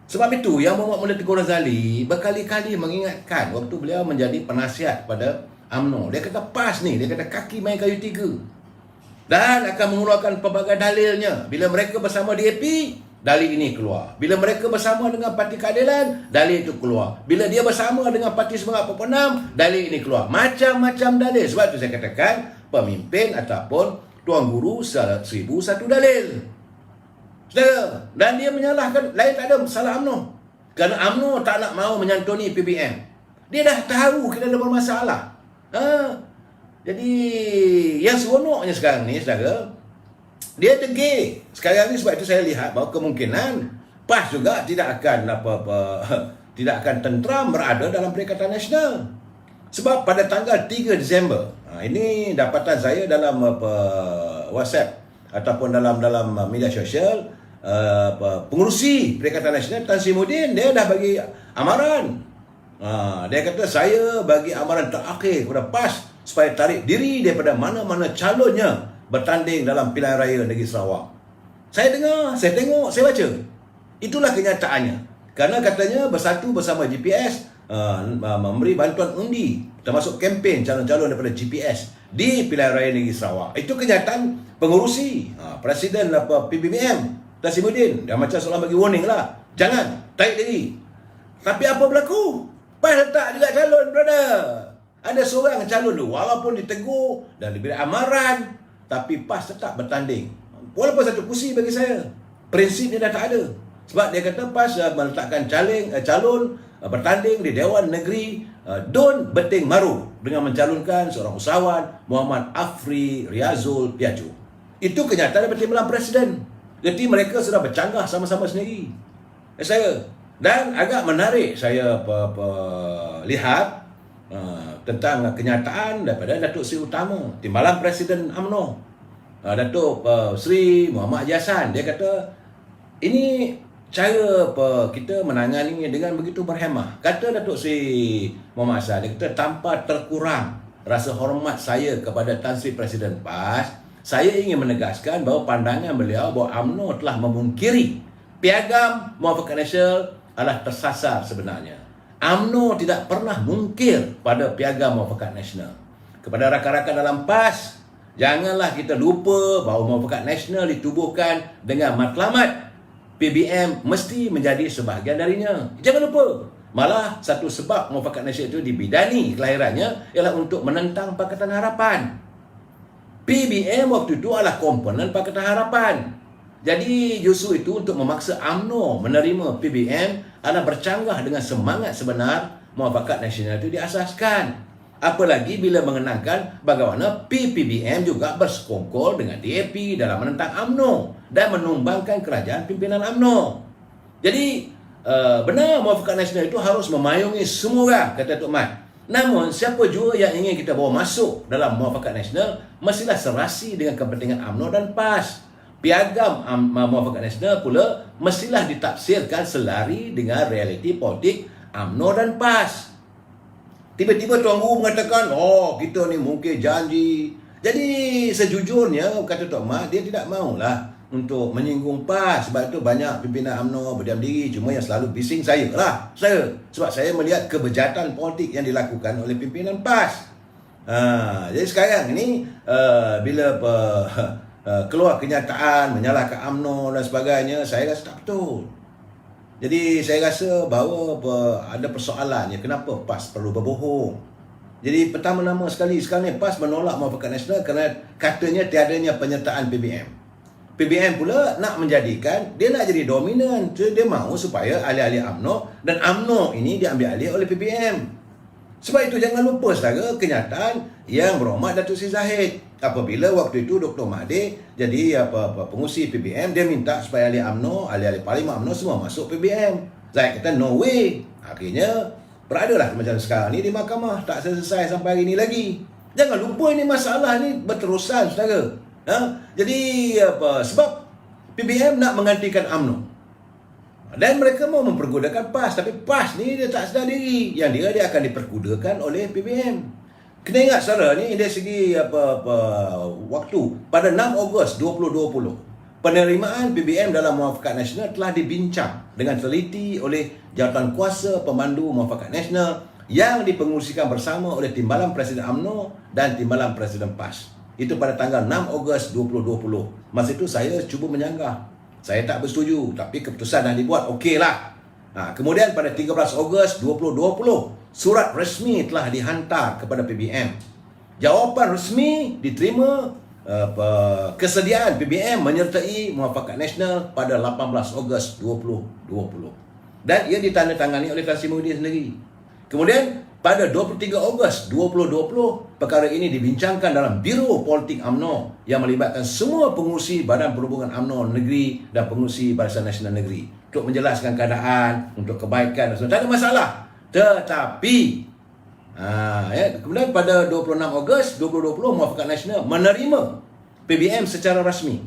sebab itu yang Muhammad Mulya Teguh Razali berkali-kali mengingatkan waktu beliau menjadi penasihat pada UMNO. Dia kata PAS ni, dia kata kaki main kayu tiga, dan akan mengeluarkan pelbagai dalilnya. Bila mereka bersama DAP, dalil ini keluar. Bila mereka bersama dengan Parti Keadilan, dalil itu keluar. Bila dia bersama dengan Parti Semangat Pemenang, dalil ini keluar. Macam-macam dalil. Sebab itu saya katakan, pemimpin ataupun Tuan Guru 1001 dalil. Saudara, dan dia menyalahkan, lain tak ada salah UMNO. Kerana UMNO tak nak mahu menyantuni PBM. Dia dah tahu kita ada bermasalah. Jadi, yang seronoknya sekarang ni, saudara, dia degil. Sekarang ni sebab itu saya lihat bahawa kemungkinan PAS juga tidak akan tidak akan tentram berada dalam Perikatan Nasional. Sebab pada tanggal 3 Disember, ini dapatan saya dalam WhatsApp ataupun dalam media sosial, pengurusi Perikatan Nasional Tan Sri Muhyiddin, dia dah bagi amaran. Dia kata saya bagi amaran terakhir kepada PAS supaya tarik diri daripada mana-mana calonnya bertanding dalam pilihan raya negeri Sarawak. Saya dengar, saya tengok, saya baca. Itulah kenyataannya. Kerana katanya bersatu bersama GPS, memberi bantuan undi, termasuk kempen calon-calon daripada GPS di pilihan raya negeri Sarawak. Itu kenyataan pengurusi, Presiden PBBM Tan Sri Muhyiddin. Dia macam seolah bagi warning lah, jangan tarik diri. Tapi apa berlaku? PAS letak juga calon, brother. Ada seorang calon tu, walaupun ditegur dan diberi amaran, tapi PAS tetap bertanding. Walaupun satu kursi bagi saya, prinsipnya dah tak ada. Sebab dia kata PAS meletakkan calon bertanding di Dewan Negeri Dun Beting Maru dengan mencalonkan seorang usahawan Muhammad Afri Riazul Piaju. Itu kenyataan daripada Timbalan Presiden. Jadi mereka sudah bercanggah sama-sama sendiri. Dan agak menarik saya lihat tentang kenyataan daripada Datuk Seri Utama, Timbalan Presiden UMNO, Datuk Seri Muhammad Haji Hassan. Dia kata ini cara kita menangani dengan begitu berhemah. Kata Datuk Seri Muhammad Hassan, dia kata tanpa terkurang rasa hormat saya kepada Tan Sri Presiden PAS, saya ingin menegaskan bahawa pandangan beliau bahawa UMNO telah memungkiri piagam Muafakat Nasional adalah tersasar sebenarnya. UMNO tidak pernah mungkir pada piagam Muafakat Nasional. Kepada rakan-rakan dalam PAS, janganlah kita lupa bahawa Muafakat Nasional ditubuhkan dengan matlamat PBM mesti menjadi sebahagian darinya. Jangan lupa. Malah satu sebab Muafakat Nasional itu dibidani kelahirannya ialah untuk menentang Pakatan Harapan. PBM waktu itu adalah komponen Pakatan Harapan. Jadi justru itu untuk memaksa UMNO menerima PBM adalah bercanggah dengan semangat sebenar Muafakat Nasional itu diasaskan. Apalagi bila mengenangkan bagaimana PPBM juga bersekongkol dengan DAP dalam menentang UMNO dan menumbangkan kerajaan pimpinan UMNO. Jadi, benar Muafakat Nasional itu harus memayungi semua orang, kata Tok Mat. Namun, siapa jua yang ingin kita bawa masuk dalam Muafakat Nasional, mestilah serasi dengan kepentingan UMNO dan PAS. Piagam Muafakat Nasional pula mestilah ditafsirkan selari dengan realiti politik UMNO dan PAS. Tiba-tiba Tuan Guru mengatakan, oh kita ni mungkin janji. Jadi sejujurnya, kata Tok Mat, dia tidak maulah untuk menyinggung PAS. Sebab itu banyak pimpinan UMNO berdiam diri. Cuma yang selalu bising saya lah. Sebab saya melihat kebejatan politik yang dilakukan oleh pimpinan PAS. Jadi sekarang ini, bila keluar kenyataan menyalahkan UMNO dan sebagainya, saya rasa tak betul. Jadi saya rasa bahawa ada persoalannya kenapa PAS perlu berbohong. Jadi pertama-tama sekali sekarang ni PAS menolak Muafakat Nasional kerana katanya tiadanya penyertaan PBM. PBM pula nak menjadikan, dia nak jadi dominan. Dia mahu supaya ahli-ahli UMNO dan UMNO ini diambil alih oleh PBM. Sebab itu jangan lupa saudara kenyataan yang berhormat Datuk Seri Zahid. Apabila waktu itu Dr. Mahathir jadi pengurusi PBM, dia minta supaya ahli UMNO, ahli-ahli Parlimen UMNO semua masuk PBM. Zahid kata no way. Akhirnya beradalah macam sekarang ni di mahkamah, tak selesai sampai hari ni lagi. Jangan lupa ini masalah ni berterusan saudara. Jadi sebab PBM nak menggantikan UMNO. Dan mereka mau mempergudakan PAS, tapi PAS ni dia tak sedar diri yang dia akan dipergudakan oleh PBM. Kena ingat saudara ni dari segi waktu pada 6 Ogos 2020 penerimaan PBM dalam Muafakat Nasional telah dibincang dengan teliti oleh Jawatan Kuasa Pemandu Muafakat Nasional yang dipengurusikan bersama oleh Timbalan Presiden UMNO dan Timbalan Presiden PAS. Itu pada tanggal 6 Ogos 2020. Masa itu saya cuba menyanggah. Saya tak bersetuju, tapi keputusan dah dibuat, okeylah. Kemudian pada 13 Ogos 2020, surat resmi telah dihantar kepada PBM. Jawapan resmi diterima kesediaan PBM menyertai Muafakat Nasional pada 18 Ogos 2020. Dan ia ditandatangani oleh Tan Sri Muhyiddin sendiri. Kemudian pada 23 Ogos 2020, perkara ini dibincangkan dalam Biro Politik UMNO yang melibatkan semua pengurusi Badan Perhubungan UMNO Negeri dan pengurusi Barisan Nasional Negeri untuk menjelaskan keadaan, untuk kebaikan dan sebagainya. Tak ada masalah. Tetapi kemudian pada 26 Ogos 2020, Muafakat Nasional menerima PBM secara rasmi.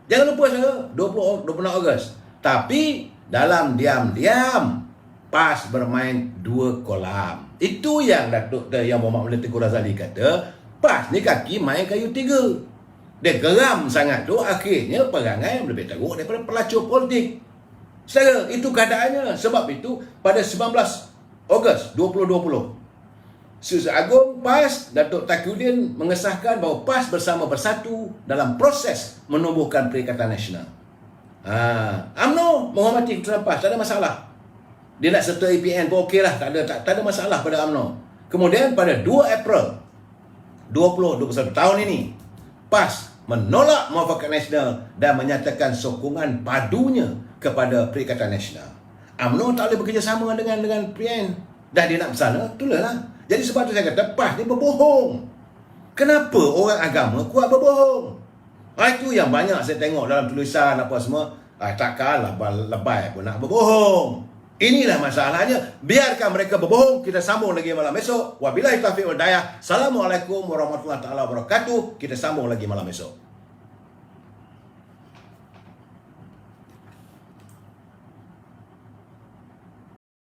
Jangan lupa saya 26 Ogos. Tapi dalam diam-diam PAS bermain dua kolam. Itu yang yang Muhammad Malik Tengku Razali kata, PAS ni kaki main kayu tiga. Dia geram sangat tu, akhirnya perangai lebih teruk daripada pelacur politik. Saudara, itu keadaannya. Sebab itu pada 19 Ogos 2020, Seri Agung PAS Datuk Takiuddin mengesahkan bahawa PAS bersatu dalam proses menubuhkan Perikatan Nasional. UMNO menghormati keputusan PAS, tak ada masalah. Dia nak serta APN pun okeylah, tak ada masalah pada UMNO. Kemudian pada 2 April 2021 tahun ini, PAS menolak Muafakat Nasional dan menyatakan sokongan padunya kepada Perikatan Nasional. UMNO tak boleh bekerjasama dengan PN. Dah dia nak bersana, itulah. Jadi sebab tu saya kata PAS ni berbohong. Kenapa orang agama kuat berbohong? Itu yang banyak saya tengok dalam tulisan apa semua. Takkanlah lebay pun nak berbohong. Inilah masalahnya. Biarkan mereka berbohong. Kita sambung lagi malam esok. Wabillahi taufiq wal hidayah. Assalamualaikum warahmatullahi wabarakatuh. Kita sambung lagi malam esok.